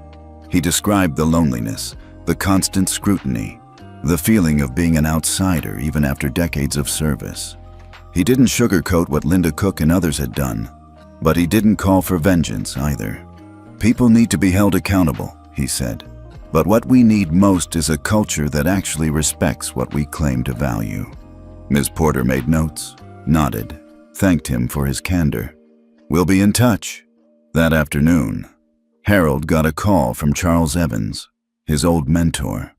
A: He described the loneliness, the constant scrutiny, the feeling of being an outsider even after decades of service. He didn't sugarcoat what Linda Cook and others had done, but he didn't call for vengeance either. "People need to be held accountable," he said. "But what we need most is a culture that actually respects what we claim to value." Ms. Porter made notes, nodded, thanked him for his candor. "We'll be in touch." That afternoon, Harold got a call from Charles Evans, his old mentor.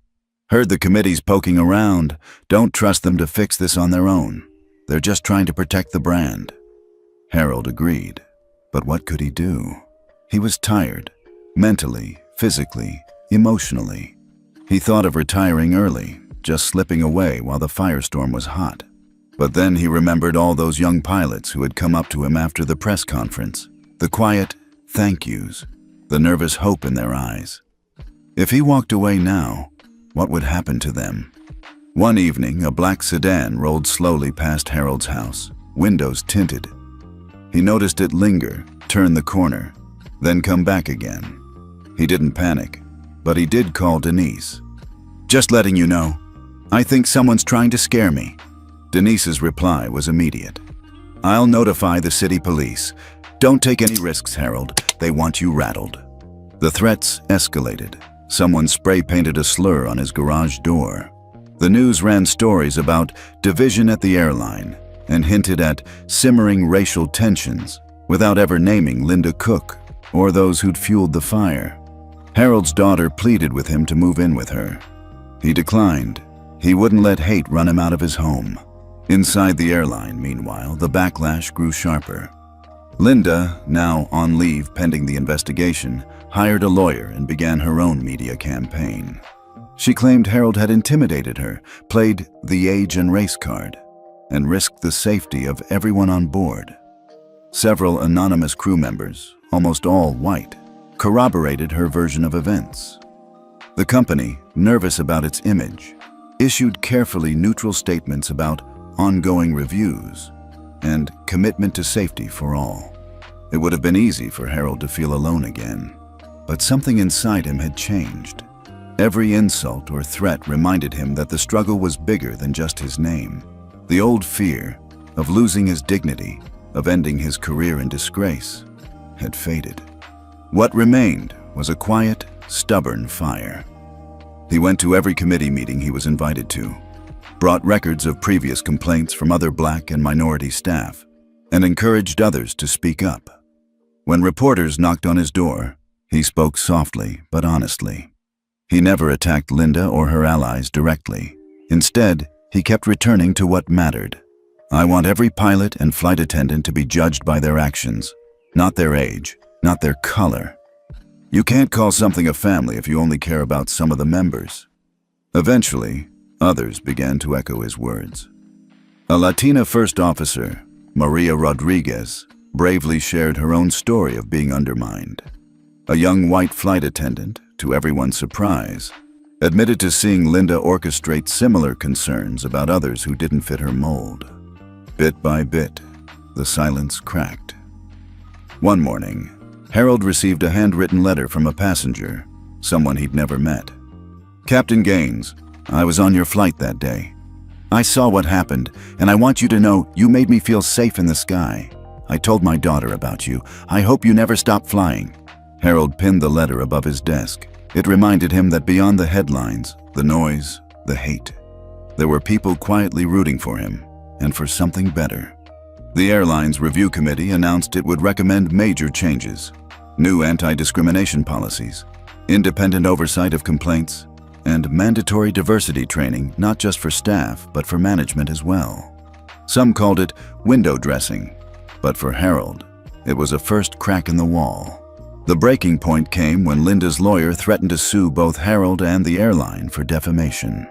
A: "Heard the committee's poking around. Don't trust them to fix this on their own. They're just trying to protect the brand." Harold agreed, but what could he do? He was tired, mentally, physically, emotionally. He thought of retiring early, just slipping away while the firestorm was hot. But then he remembered all those young pilots who had come up to him after the press conference, the quiet thank yous, the nervous hope in their eyes. If he walked away now, what would happen to them? One evening, a black sedan rolled slowly past Harold's house, windows tinted. He noticed it linger, turn the corner, then come back again. He didn't panic, but he did call Denise. "Just letting you know, I think someone's trying to scare me." Denise's reply was immediate. "I'll notify the city police. Don't take any risks, Harold. They want you rattled." The threats escalated. Someone spray-painted a slur on his garage door. The news ran stories about division at the airline and hinted at simmering racial tensions without ever naming Linda Cook or those who'd fueled the fire. Harold's daughter pleaded with him to move in with her. He declined. He wouldn't let hate run him out of his home. Inside the airline, meanwhile, the backlash grew sharper. Linda, now on leave pending the investigation, hired a lawyer and began her own media campaign. She claimed Harold had intimidated her, played the age and race card, and risked the safety of everyone on board. Several anonymous crew members, almost all white, corroborated her version of events. The company, nervous about its image, issued carefully neutral statements about ongoing reviews and commitment to safety for all. It would have been easy for Harold to feel alone again, but something inside him had changed. Every insult or threat reminded him that the struggle was bigger than just his name. The old fear of losing his dignity, of ending his career in disgrace, had faded. What remained was a quiet, stubborn fire. He went to every committee meeting he was invited to, brought records of previous complaints from other black and minority staff, and encouraged others to speak up. When reporters knocked on his door, he spoke softly but honestly. He never attacked Linda or her allies directly. Instead, he kept returning to what mattered. "I want every pilot and flight attendant to be judged by their actions, not their age, not their color. You can't call something a family if you only care about some of the members." Eventually, others began to echo his words. A Latina first officer, Maria Rodriguez, bravely shared her own story of being undermined. A young white flight attendant, to everyone's surprise, admitted to seeing Linda orchestrate similar concerns about others who didn't fit her mold. Bit by bit, the silence cracked. One morning, Harold received a handwritten letter from a passenger, someone he'd never met. "Captain Gaines, I was on your flight that day. I saw what happened, and I want you to know you made me feel safe in the sky. I told my daughter about you. I hope you never stop flying." Harold pinned the letter above his desk. It reminded him that beyond the headlines, the noise, the hate, there were people quietly rooting for him, and for something better. The airline's review committee announced it would recommend major changes: new anti-discrimination policies, independent oversight of complaints, and mandatory diversity training not just for staff but for management as well. Some called it window dressing, but for Harold, it was a first crack in the wall. The breaking point came when Linda's lawyer threatened to sue both Harold and the airline for defamation.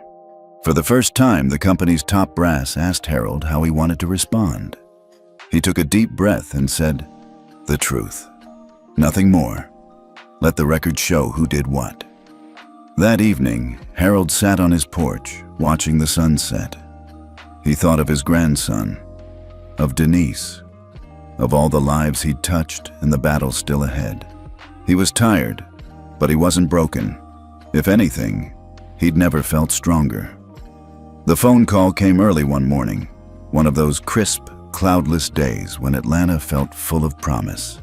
A: For the first time, the company's top brass asked Harold how he wanted to respond. He took a deep breath and said, "The truth. Nothing more. Let the record show who did what." That evening, Harold sat on his porch, watching the sunset. He thought of his grandson, of Denise, of all the lives he'd touched and the battle still ahead. He was tired, but he wasn't broken. If anything, he'd never felt stronger. The phone call came early one morning, one of those crisp, cloudless days when Atlanta felt full of promise.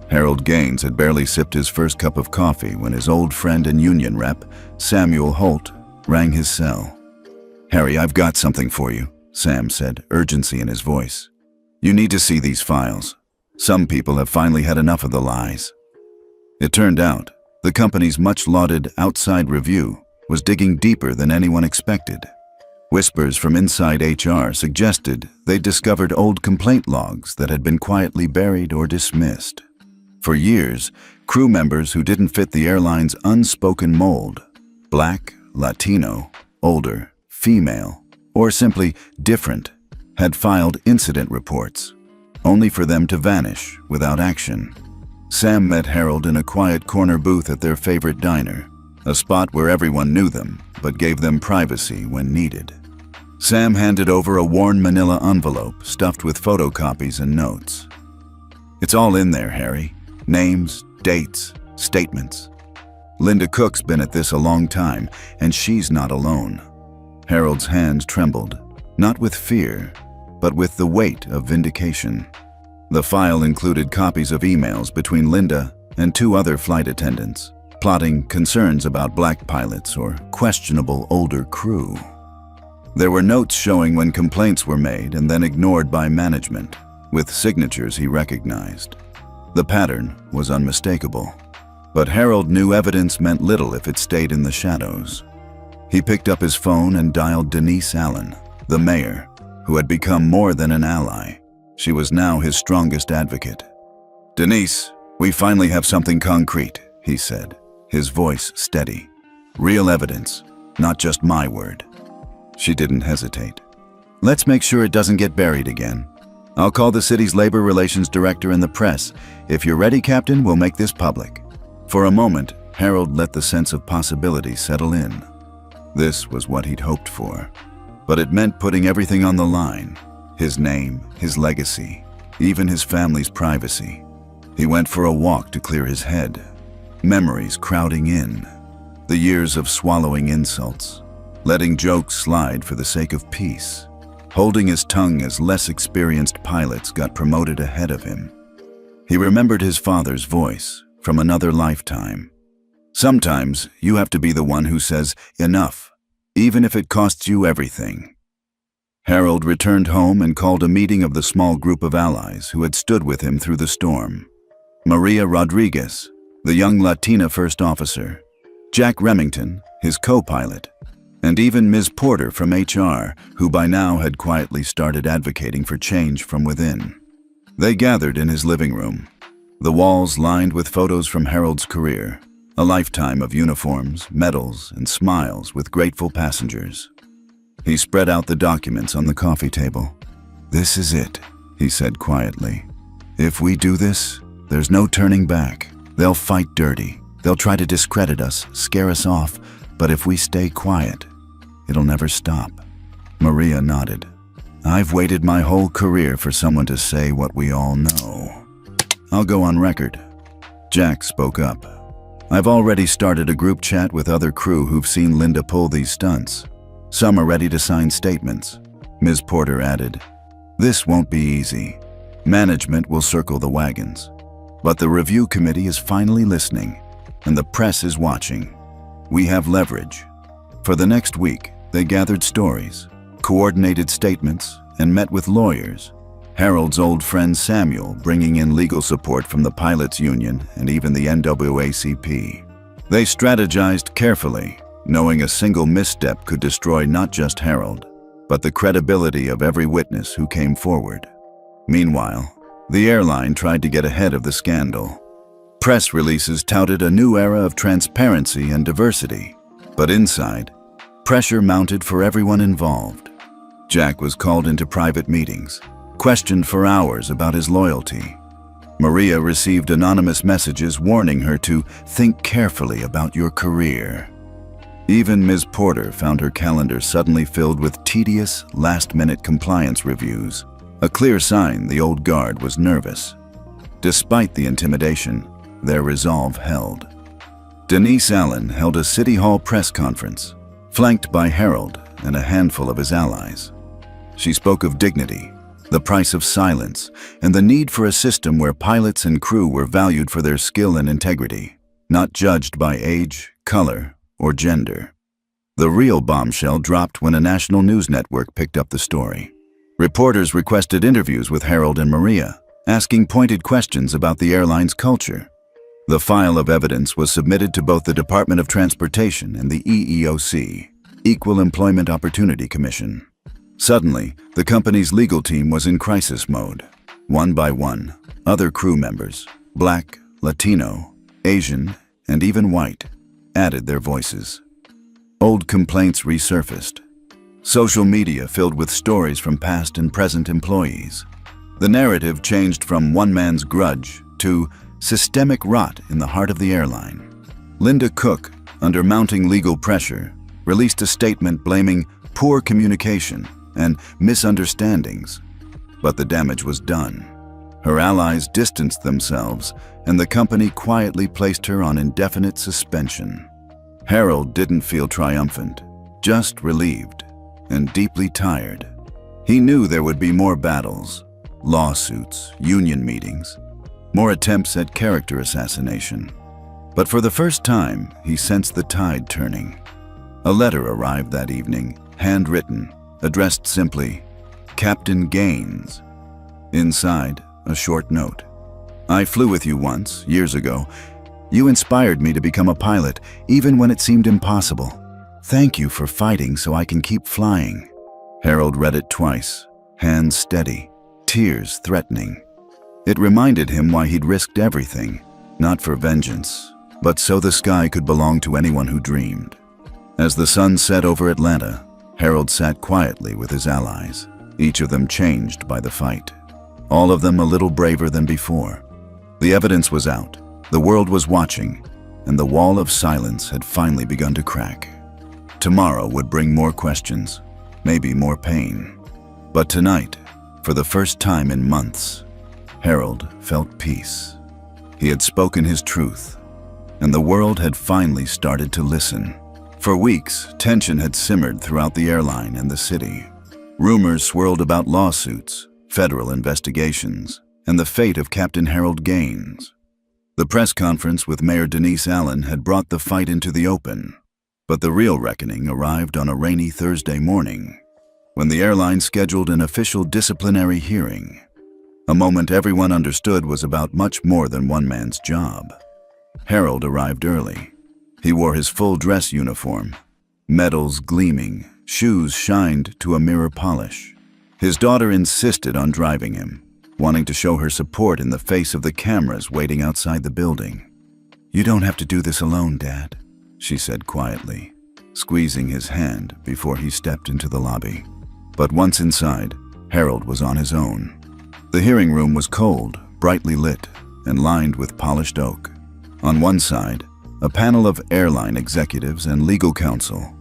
A: Harold Gaines had barely sipped his first cup of coffee when his old friend and union rep, Samuel Holt, rang his cell. "Harry, I've got something for you," Sam said, urgency in his voice. "You need to see these files. Some people have finally had enough of the lies." It turned out, the company's much-lauded outside review was digging deeper than anyone expected. Whispers from inside HR suggested they'd discovered old complaint logs that had been quietly buried or dismissed. For years, crew members who didn't fit the airline's unspoken mold, black, Latino, older, female, or simply different, had filed incident reports, only for them to vanish without action. Sam met Harold in a quiet corner booth at their favorite diner, a spot where everyone knew them but gave them privacy when needed. Sam handed over a worn manila envelope stuffed with photocopies and notes. "It's all in there, Harry. Names, dates, statements. Linda Cook's been at this a long time, and she's not alone." Harold's hands trembled, not with fear, but with the weight of vindication. The file included copies of emails between Linda and two other flight attendants, plotting concerns about black pilots or questionable older crew. There were notes showing when complaints were made and then ignored by management, with signatures he recognized. The pattern was unmistakable, but Harold knew evidence meant little if it stayed in the shadows. He picked up his phone and dialed Denise Allen, the mayor, who had become more than an ally. She was now his strongest advocate. "Denise, we finally have something concrete," he said, his voice steady. "Real evidence, not just my word." She didn't hesitate. "Let's make sure it doesn't get buried again. I'll call the city's labor relations director and the press. If you're ready, Captain, we'll make this public." For a moment, Harold let the sense of possibility settle in. This was what he'd hoped for. But it meant putting everything on the line. His name, his legacy, even his family's privacy. He went for a walk to clear his head. Memories crowding in. The years of swallowing insults, letting jokes slide for the sake of peace, holding his tongue as less experienced pilots got promoted ahead of him. He remembered his father's voice from another lifetime. Sometimes you have to be the one who says enough, even if it costs you everything. Harold returned home and called a meeting of the small group of allies who had stood with him through the storm. Maria Rodriguez, the young Latina first officer, Jack Remington, his co-pilot, and even Ms. Porter from HR, who by now had quietly started advocating for change from within. They gathered in his living room, the walls lined with photos from Harold's career, a lifetime of uniforms, medals, and smiles with grateful passengers. He spread out the documents on the coffee table. "This is it," he said quietly. "If we do this, there's no turning back. They'll fight dirty. They'll try to discredit us, scare us off, but if we stay quiet, it'll never stop." Maria nodded. "I've waited my whole career for someone to say what we all know. I'll go on record." Jack spoke up. "I've already started a group chat with other crew who've seen Linda pull these stunts. Some are ready to sign statements." Ms. Porter added, "This won't be easy. Management will circle the wagons. But the review committee is finally listening, and the press is watching. We have leverage. For the next week, they gathered stories, coordinated statements, and met with lawyers. Harold's old friend Samuel bringing in legal support from the pilots' union and even the NAACP. They strategized carefully, knowing a single misstep could destroy not just Harold, but the credibility of every witness who came forward. Meanwhile, the airline tried to get ahead of the scandal. Press releases touted a new era of transparency and diversity, but inside, pressure mounted for everyone involved. Jack was called into private meetings, questioned for hours about his loyalty. Maria received anonymous messages warning her to think carefully about your career. Even Ms. Porter found her calendar suddenly filled with tedious, last-minute compliance reviews, a clear sign the old guard was nervous. Despite the intimidation, their resolve held. Denise Allen held a City Hall press conference, flanked by Harold and a handful of his allies. She spoke of dignity, the price of silence, and the need for a system where pilots and crew were valued for their skill and integrity, not judged by age, color, or gender. The real bombshell dropped when a national news network picked up the story. Reporters requested interviews with Harold and Maria, asking pointed questions about the airline's culture. The file of evidence was submitted to both the Department of Transportation and the EEOC, Equal Employment Opportunity Commission. Suddenly, the company's legal team was in crisis mode. One by one, other crew members, Black, Latino, Asian, and even white, added their voices. Old complaints resurfaced. Social media filled with stories from past and present employees. The narrative changed from one man's grudge to systemic rot in the heart of the airline. Linda Cook, under mounting legal pressure, released a statement blaming poor communication and misunderstandings. But the damage was done. Her allies distanced themselves, and the company quietly placed her on indefinite suspension. Harold didn't feel triumphant, just relieved and deeply tired. He knew there would be more battles, lawsuits, union meetings, more attempts at character assassination. But for the first time, he sensed the tide turning. A letter arrived that evening, handwritten, addressed simply, Captain Gaines. Inside, a short note. I flew with you once, years ago. You inspired me to become a pilot, even when it seemed impossible. Thank you for fighting so I can keep flying. Harold read it twice, hands steady, tears threatening. It reminded him why he'd risked everything, not for vengeance, but so the sky could belong to anyone who dreamed. As the sun set over Atlanta, Harold sat quietly with his allies, each of them changed by the fight. All of them a little braver than before. The evidence was out, the world was watching, and the wall of silence had finally begun to crack. Tomorrow would bring more questions, maybe more pain. But tonight, for the first time in months, Harold felt peace. He had spoken his truth, and the world had finally started to listen. For weeks, tension had simmered throughout the airline and the city. Rumors swirled about lawsuits, federal investigations, and the fate of Captain Harold Gaines. The press conference with Mayor Denise Allen had brought the fight into the open. But the real reckoning arrived on a rainy Thursday morning, when the airline scheduled an official disciplinary hearing. A moment everyone understood was about much more than one man's job. Harold arrived early. He wore his full dress uniform, medals gleaming, shoes shined to a mirror polish. His daughter insisted on driving him, wanting to show her support in the face of the cameras waiting outside the building. You don't have to do this alone, Dad, she said quietly, squeezing his hand before he stepped into the lobby. But once inside, Harold was on his own. The hearing room was cold, brightly lit, and lined with polished oak. On one side, a panel of airline executives and legal counsel.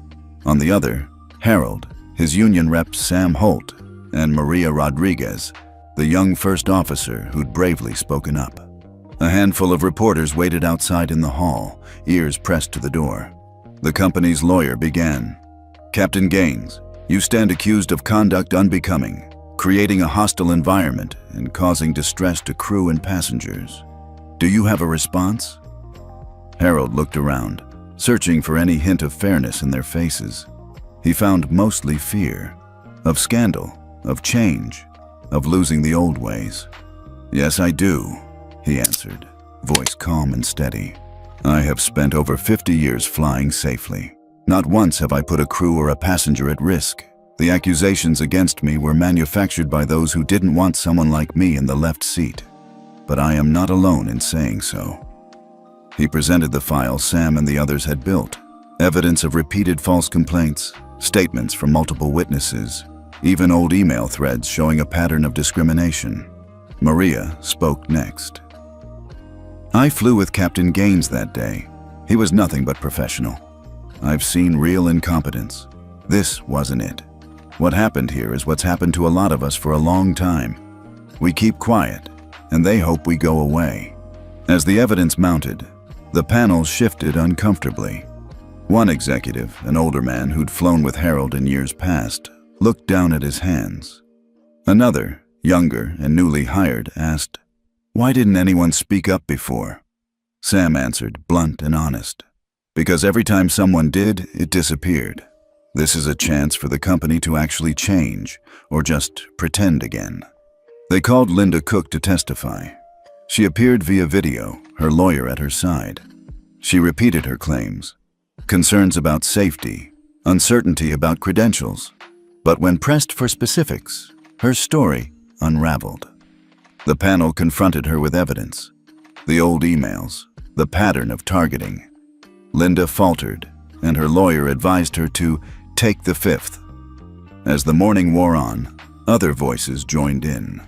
A: On the other, Harold, his union rep Sam Holt, and Maria Rodriguez, the young first officer who'd bravely spoken up. A handful of reporters waited outside in the hall, ears pressed to the door. The company's lawyer began. Captain Gaines, you stand accused of conduct unbecoming, creating a hostile environment and causing distress to crew and passengers. Do you have a response?" Harold looked around, searching for any hint of fairness in their faces. He found mostly fear, of scandal, of change, of losing the old ways. "Yes, I do," he answered, voice calm and steady. "I have spent over 50 years flying safely. Not once have I put a crew or a passenger at risk. The accusations against me were manufactured by those who didn't want someone like me in the left seat. But I am not alone in saying so." He presented the file Sam and the others had built, evidence of repeated false complaints, statements from multiple witnesses, even old email threads showing a pattern of discrimination. Maria spoke next. "I flew with Captain Gaines that day. He was nothing but professional. I've seen real incompetence. This wasn't it. What happened here is what's happened to a lot of us for a long time. We keep quiet, and they hope we go away." As the evidence mounted, the panel shifted uncomfortably. One executive, an older man who'd flown with Harold in years past, looked down at his hands. Another, younger and newly hired, asked, "Why didn't anyone speak up before?" Sam answered, blunt and honest, "Because every time someone did, it disappeared. This is a chance for the company to actually change, or just pretend again." They called Linda Cook to testify. She appeared via video, her lawyer at her side. She repeated her claims, concerns about safety, uncertainty about credentials. But when pressed for specifics, her story unraveled. The panel confronted her with evidence, the old emails, the pattern of targeting. Linda faltered, and her lawyer advised her to take the fifth. As the morning wore on, other voices joined in.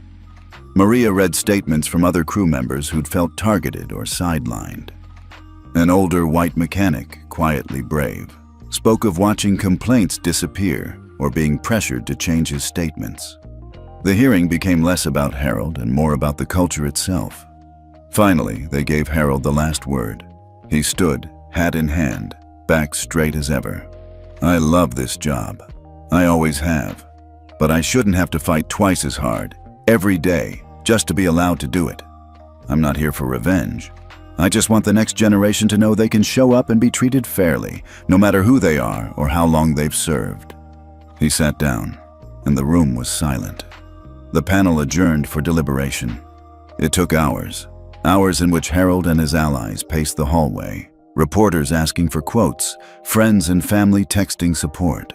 A: Maria read statements from other crew members who'd felt targeted or sidelined. An older white mechanic, quietly brave, spoke of watching complaints disappear or being pressured to change his statements. The hearing became less about Harold and more about the culture itself. Finally, they gave Harold the last word. He stood, hat in hand, back straight as ever. "I love this job. I always have. But I shouldn't have to fight twice as hard, every day, just to be allowed to do it. I'm not here for revenge. I just want the next generation to know they can show up and be treated fairly, no matter who they are or how long they've served." He sat down, and the room was silent. The panel adjourned for deliberation. It took hours, hours in which Harold and his allies paced the hallway, reporters asking for quotes, friends and family texting support.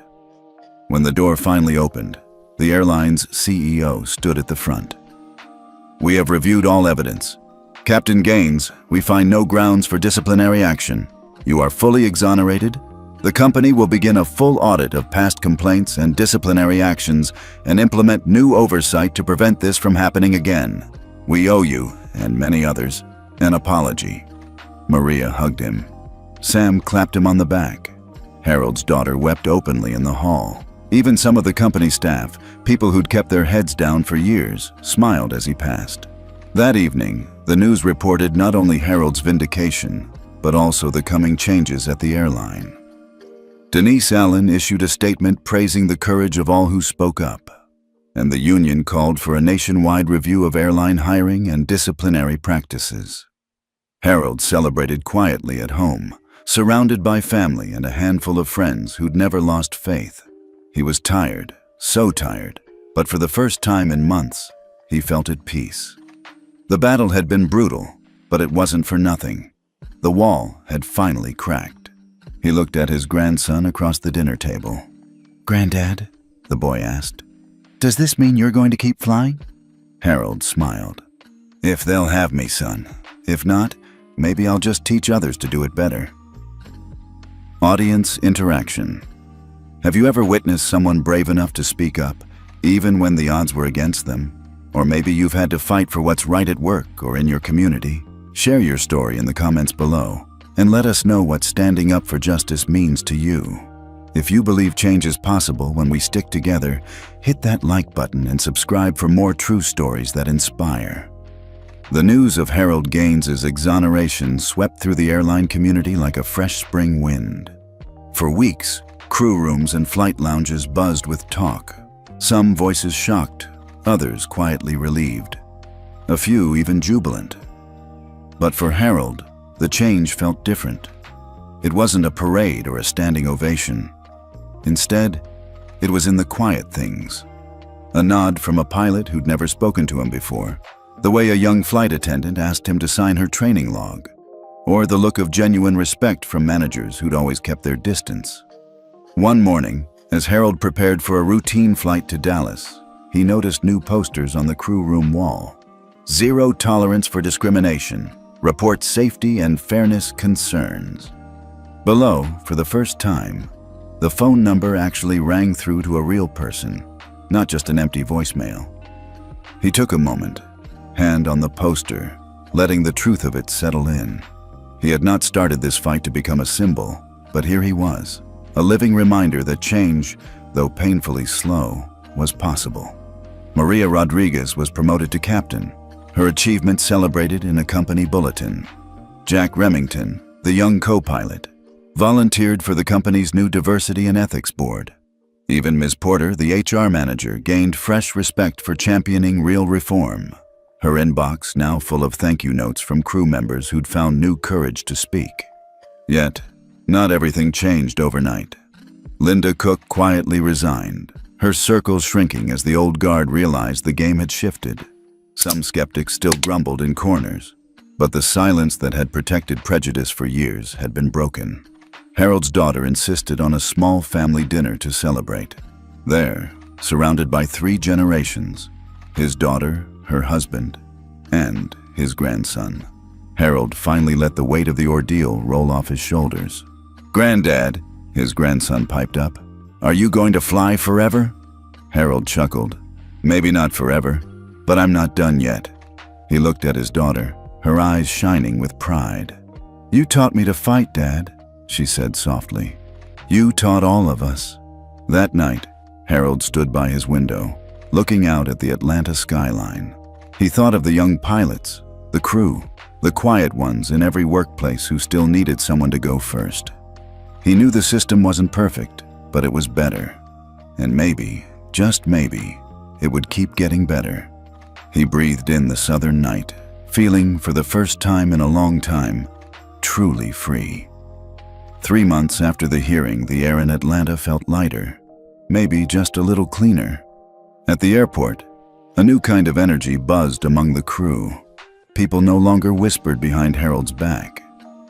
A: When the door finally opened, the airline's CEO stood at the front. "We have reviewed all evidence. Captain Gaines, we find no grounds for disciplinary action. You are fully exonerated. The company will begin a full audit of past complaints and disciplinary actions and implement new oversight to prevent this from happening again. We owe you, and many others, an apology." Maria hugged him. Sam clapped him on the back. Harold's daughter wept openly in the hall. Even some of the company staff, people who'd kept their heads down for years, smiled as he passed. That evening, the news reported not only Harold's vindication, but also the coming changes at the airline. Denise Allen issued a statement praising the courage of all who spoke up, and the union called for a nationwide review of airline hiring and disciplinary practices. Harold celebrated quietly at home, surrounded by family and a handful of friends who'd never lost faith. He was tired, so tired, but for the first time in months, he felt at peace. The battle had been brutal, but it wasn't for nothing. The wall had finally cracked. He looked at his grandson across the dinner table. "Granddad," the boy asked, "does this mean you're going to keep flying?" Harold smiled. "If they'll have me, son. If not, maybe I'll just teach others to do it better." Audience interaction. Have you ever witnessed someone brave enough to speak up, even when the odds were against them? Or maybe you've had to fight for what's right at work or in your community. Share your story in the comments below, and let us know what standing up for justice means to you. If you believe change is possible when we stick together, hit that like button and subscribe for more true stories that inspire. The news of Harold Gaines' exoneration swept through the airline community like a fresh spring wind. For weeks, crew rooms and flight lounges buzzed with talk. Some voices shocked, others quietly relieved, a few even jubilant. But for Harold, the change felt different. It wasn't a parade or a standing ovation. Instead, it was in the quiet things. A nod from a pilot who'd never spoken to him before, the way a young flight attendant asked him to sign her training log, or the look of genuine respect from managers who'd always kept their distance. One morning, as Harold prepared for a routine flight to Dallas, he noticed new posters on the crew room wall. Zero tolerance for discrimination. Report safety and fairness concerns. Below, for the first time, the phone number actually rang through to a real person, not just an empty voicemail. He took a moment, hand on the poster, letting the truth of it settle in. He had not started this fight to become a symbol, but here he was, a living reminder that change, though painfully slow, was possible. Maria Rodriguez was promoted to captain, her achievement celebrated in a company bulletin. Jack Remington, the young co-pilot, volunteered for the company's new diversity and ethics board. Even Ms. Porter, the HR manager, gained fresh respect for championing real reform, her inbox now full of thank you notes from crew members who'd found new courage to speak. Yet, not everything changed overnight. Linda Cook quietly resigned, her circle shrinking as the old guard realized the game had shifted. Some skeptics still grumbled in corners, but the silence that had protected prejudice for years had been broken. Harold's daughter insisted on a small family dinner to celebrate. There, surrounded by 3 generations, his daughter, her husband, and his grandson, Harold finally let the weight of the ordeal roll off his shoulders. "Granddad," his grandson piped up, "are you going to fly forever?" Harold chuckled. "Maybe not forever, but I'm not done yet." He looked at his daughter, her eyes shining with pride. "You taught me to fight, Dad," she said softly. "You taught all of us." That night, Harold stood by his window, looking out at the Atlanta skyline. He thought of the young pilots, the crew, the quiet ones in every workplace who still needed someone to go first. He knew the system wasn't perfect, but it was better. And maybe, just maybe, it would keep getting better. He breathed in the southern night, feeling, for the first time in a long time, truly free. 3 months after the hearing, the air in Atlanta felt lighter, maybe just a little cleaner. At the airport, a new kind of energy buzzed among the crew. People no longer whispered behind Harold's back.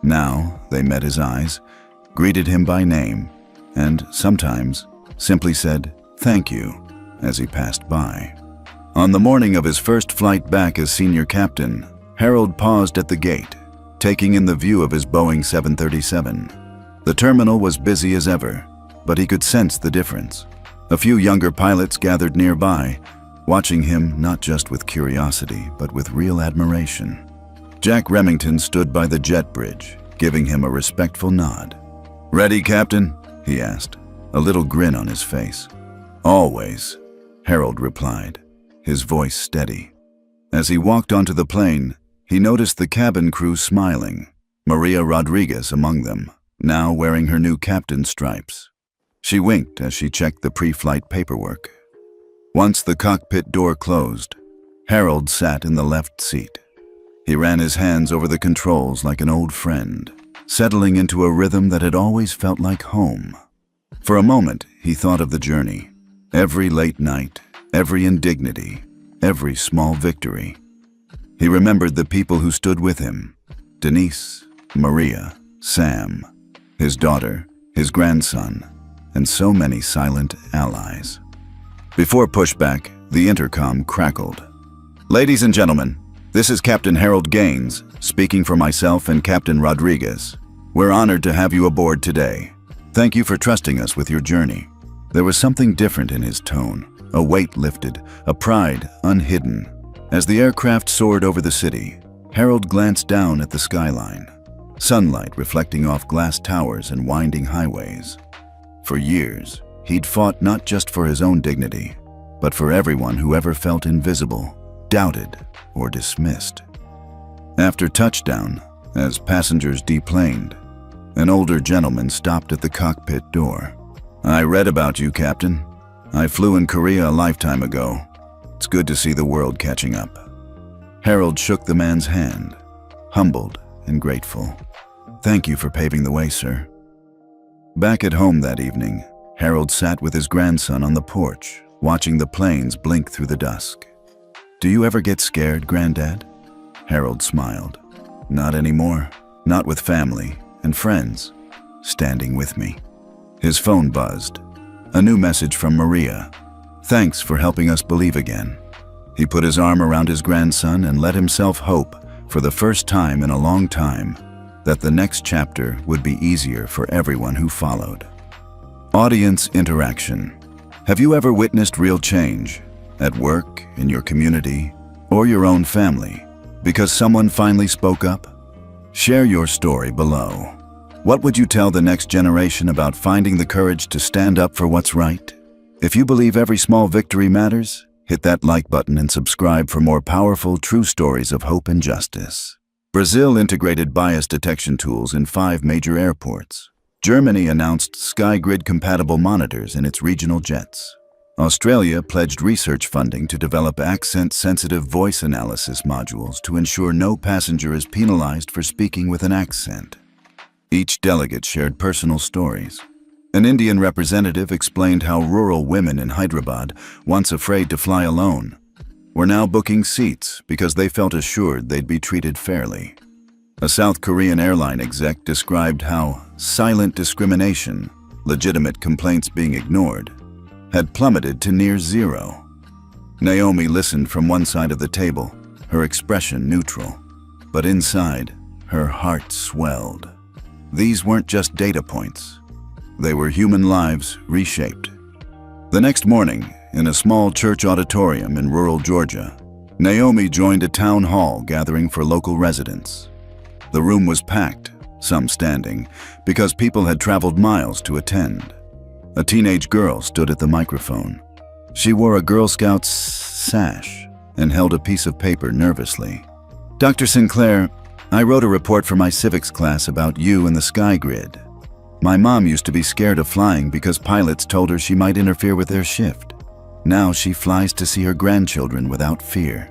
A: Now, they met his eyes, greeted him by name, and sometimes simply said, "Thank you," as he passed by. On the morning of his first flight back as senior captain, Harold paused at the gate, taking in the view of his Boeing 737. The terminal was busy as ever, but he could sense the difference. A few younger pilots gathered nearby, watching him not just with curiosity, but with real admiration. Jack Remington stood by the jet bridge, giving him a respectful nod. "Ready, Captain?" he asked, a little grin on his face. "Always," Harold replied, his voice steady. As he walked onto the plane, he noticed the cabin crew smiling, Maria Rodriguez among them, now wearing her new captain's stripes. She winked as she checked the pre-flight paperwork. Once the cockpit door closed, Harold sat in the left seat. He ran his hands over the controls like an old friend, settling into a rhythm that had always felt like home. For a moment, he thought of the journey. Every late night, every indignity, every small victory. He remembered the people who stood with him: Denise, Maria, Sam, his daughter, his grandson, and so many silent allies. Before pushback, the intercom crackled. "Ladies and gentlemen, this is Captain Harold Gaines, speaking for myself and Captain Rodriguez. We're honored to have you aboard today. Thank you for trusting us with your journey." There was something different in his tone, a weight lifted, a pride unhidden. As the aircraft soared over the city, Harold glanced down at the skyline, sunlight reflecting off glass towers and winding highways. For years, he'd fought not just for his own dignity, but for everyone who ever felt invisible, doubted, or dismissed. After touchdown, as passengers deplaned, an older gentleman stopped at the cockpit door. "I read about you, Captain. I flew in Korea a lifetime ago. It's good to see the world catching up." Harold shook the man's hand, humbled and grateful. "Thank you for paving the way, sir." Back at home that evening, Harold sat with his grandson on the porch, watching the planes blink through the dusk. "Do you ever get scared, Granddad?" Harold smiled. "Not anymore. Not with family and friends standing with me." His phone buzzed. A new message from Maria. "Thanks for helping us believe again." He put his arm around his grandson and let himself hope, for the first time in a long time, that the next chapter would be easier for everyone who followed. Audience interaction. Have you ever witnessed real change at work, in your community, or your own family because someone finally spoke up? Share your story below. What would you tell the next generation about finding the courage to stand up for what's right? If you believe every small victory matters, hit that like button and subscribe for more powerful, true stories of hope and justice. Brazil integrated bias detection tools in 5 major airports. Germany announced SkyGrid-compatible monitors in its regional jets. Australia pledged research funding to develop accent-sensitive voice analysis modules to ensure no passenger is penalized for speaking with an accent. Each delegate shared personal stories. An Indian representative explained how rural women in Hyderabad, once afraid to fly alone, were now booking seats because they felt assured they'd be treated fairly. A South Korean airline exec described how silent discrimination, legitimate complaints being ignored, had plummeted to near zero. Naomi listened from one side of the table, her expression neutral. But inside, her heart swelled. These weren't just data points. They were human lives reshaped. The next morning, in a small church auditorium in rural Georgia, Naomi joined a town hall gathering for local residents. The room was packed, some standing, because people had traveled miles to attend. A teenage girl stood at the microphone. She wore a Girl Scout sash and held a piece of paper nervously. "Dr. Sinclair, I wrote a report for my civics class about you and the SkyGrid. My mom used to be scared of flying because pilots told her she might interfere with their shift. Now she flies to see her grandchildren without fear."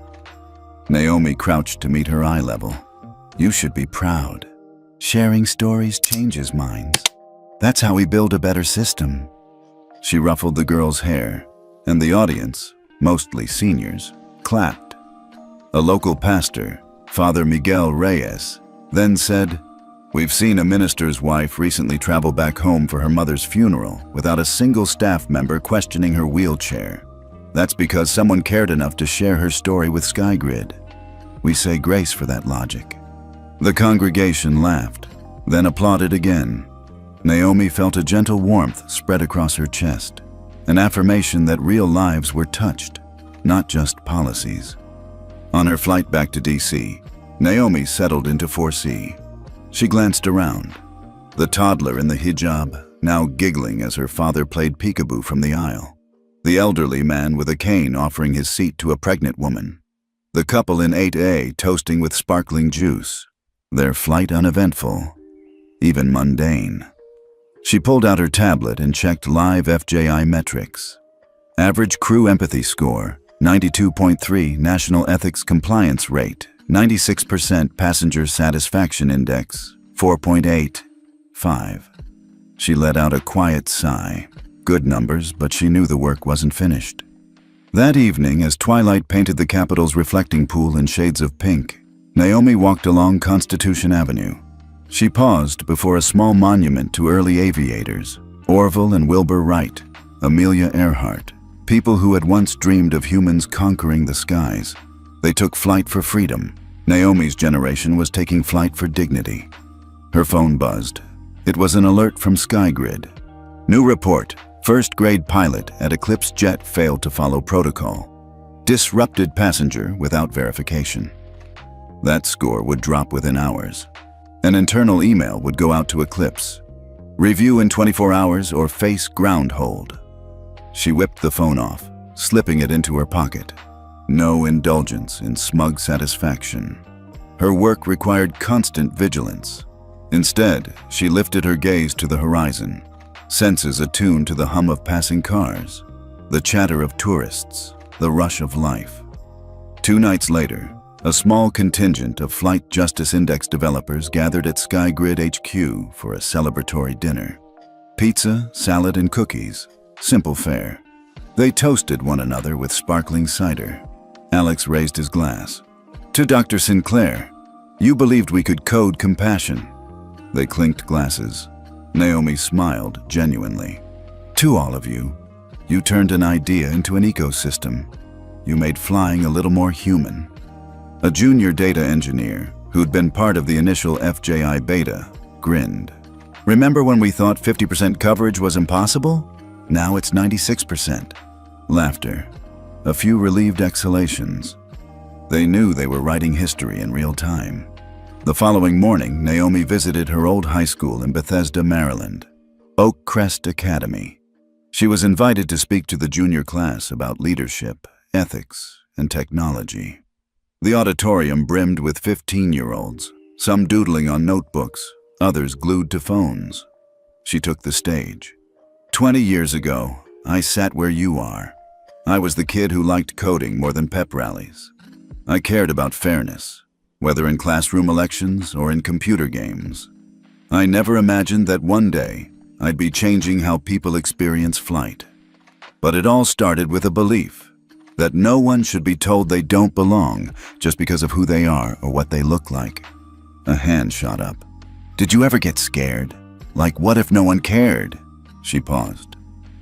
A: Naomi crouched to meet her eye level. "You should be proud. Sharing stories changes minds. That's how we build a better system." She ruffled the girl's hair, and the audience, mostly seniors, clapped. A local pastor, Father Miguel Reyes, then said, "We've seen a minister's wife recently travel back home for her mother's funeral without a single staff member questioning her wheelchair. That's because someone cared enough to share her story with SkyGrid. We say grace for that logic." The congregation laughed, then applauded again. Naomi felt a gentle warmth spread across her chest, an affirmation that real lives were touched, not just policies. On her flight back to DC, Naomi settled into 4C. She glanced around. The toddler in the hijab, now giggling as her father played peekaboo from the aisle. The elderly man with a cane offering his seat to a pregnant woman. The couple in 8A toasting with sparkling juice. Their flight uneventful, even mundane. She pulled out her tablet and checked live FJI metrics. Average crew empathy score, 92.3. National ethics compliance rate, 96%. Passenger satisfaction index, 4.85. She let out a quiet sigh. Good numbers, but she knew the work wasn't finished. That evening, as twilight painted the Capitol's reflecting pool in shades of pink, Naomi walked along Constitution Avenue. She paused before a small monument to early aviators, Orville and Wilbur Wright, Amelia Earhart, people who had once dreamed of humans conquering the skies. They took flight for freedom. Naomi's generation was taking flight for dignity. Her phone buzzed. It was an alert from SkyGrid. New report. First-grade pilot at Eclipse jet failed to follow protocol. Disrupted passenger without verification. That score would drop within hours. An internal email would go out to Eclipse. Review in 24 hours or face ground hold. She whipped the phone off, slipping it into her pocket. No indulgence in smug satisfaction. Her work required constant vigilance. Instead, she lifted her gaze to the horizon, senses attuned to the hum of passing cars, the chatter of tourists, the rush of life. 2 nights later, a small contingent of Flight Justice Index developers gathered at SkyGrid HQ for a celebratory dinner. Pizza, salad, and cookies. Simple fare. They toasted one another with sparkling cider. Alex raised his glass. To Dr. Sinclair, you believed we could code compassion. They clinked glasses. Naomi smiled genuinely. To all of you, you turned an idea into an ecosystem. You made flying a little more human. A junior data engineer, who'd been part of the initial FJI beta, grinned. Remember when we thought 50% coverage was impossible? Now it's 96%. Laughter. A few relieved exhalations. They knew they were writing history in real time. The following morning, Naomi visited her old high school in Bethesda, Maryland, Oak Crest Academy. She was invited to speak to the junior class about leadership, ethics, and technology. The auditorium brimmed with 15-year-olds, some doodling on notebooks, others glued to phones. She took the stage. 20 years ago, I sat where you are. I was the kid who liked coding more than pep rallies. I cared about fairness, whether in classroom elections or in computer games. I never imagined that one day I'd be changing how people experience flight. But it all started with a belief that no one should be told they don't belong just because of who they are or what they look like. A hand shot up. Did you ever get scared? Like, what if no one cared? She paused.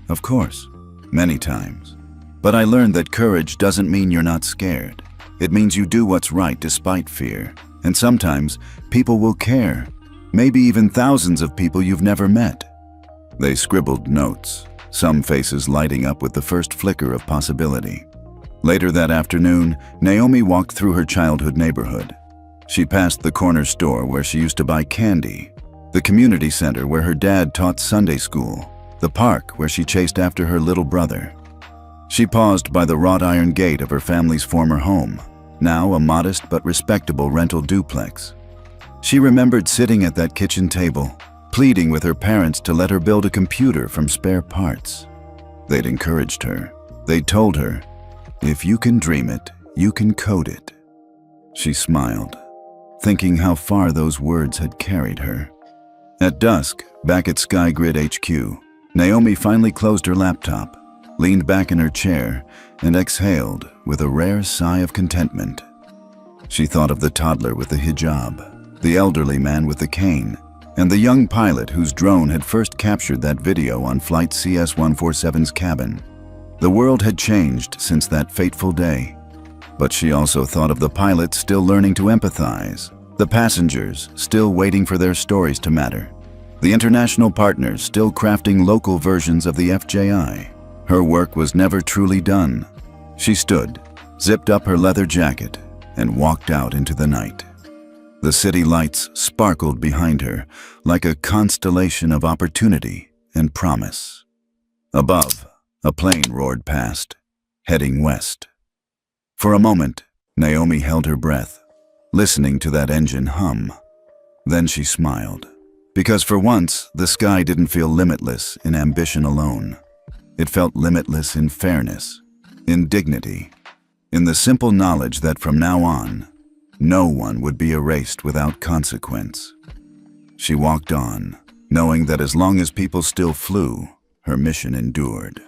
A: Of course, many times. But I learned that courage doesn't mean you're not scared. It means you do what's right despite fear. And sometimes people will care. Maybe even thousands of people you've never met. They scribbled notes, some faces lighting up with the first flicker of possibility. Later that afternoon, Naomi walked through her childhood neighborhood. She passed the corner store where she used to buy candy, the community center where her dad taught Sunday school, the park where she chased after her little brother. She paused by the wrought iron gate of her family's former home, now a modest but respectable rental duplex. She remembered sitting at that kitchen table, pleading with her parents to let her build a computer from spare parts. They'd encouraged her. They'd told her, if you can dream it, you can code it. She smiled, thinking how far those words had carried her. At dusk, back at SkyGrid HQ, Naomi finally closed her laptop, leaned back in her chair, and exhaled with a rare sigh of contentment. She thought of the toddler with the hijab, the elderly man with the cane, and the young pilot whose drone had first captured that video on Flight CS-147's cabin. The world had changed since that fateful day, but she also thought of the pilots still learning to empathize, the passengers still waiting for their stories to matter, the international partners still crafting local versions of the FJI. Her work was never truly done. She stood, zipped up her leather jacket, and walked out into the night. The city lights sparkled behind her like a constellation of opportunity and promise. Above, a plane roared past, heading west. For a moment, Naomi held her breath, listening to that engine hum. Then she smiled, because for once, the sky didn't feel limitless in ambition alone. It felt limitless in fairness, in dignity, in the simple knowledge that from now on, no one would be erased without consequence. She walked on, knowing that as long as people still flew, her mission endured.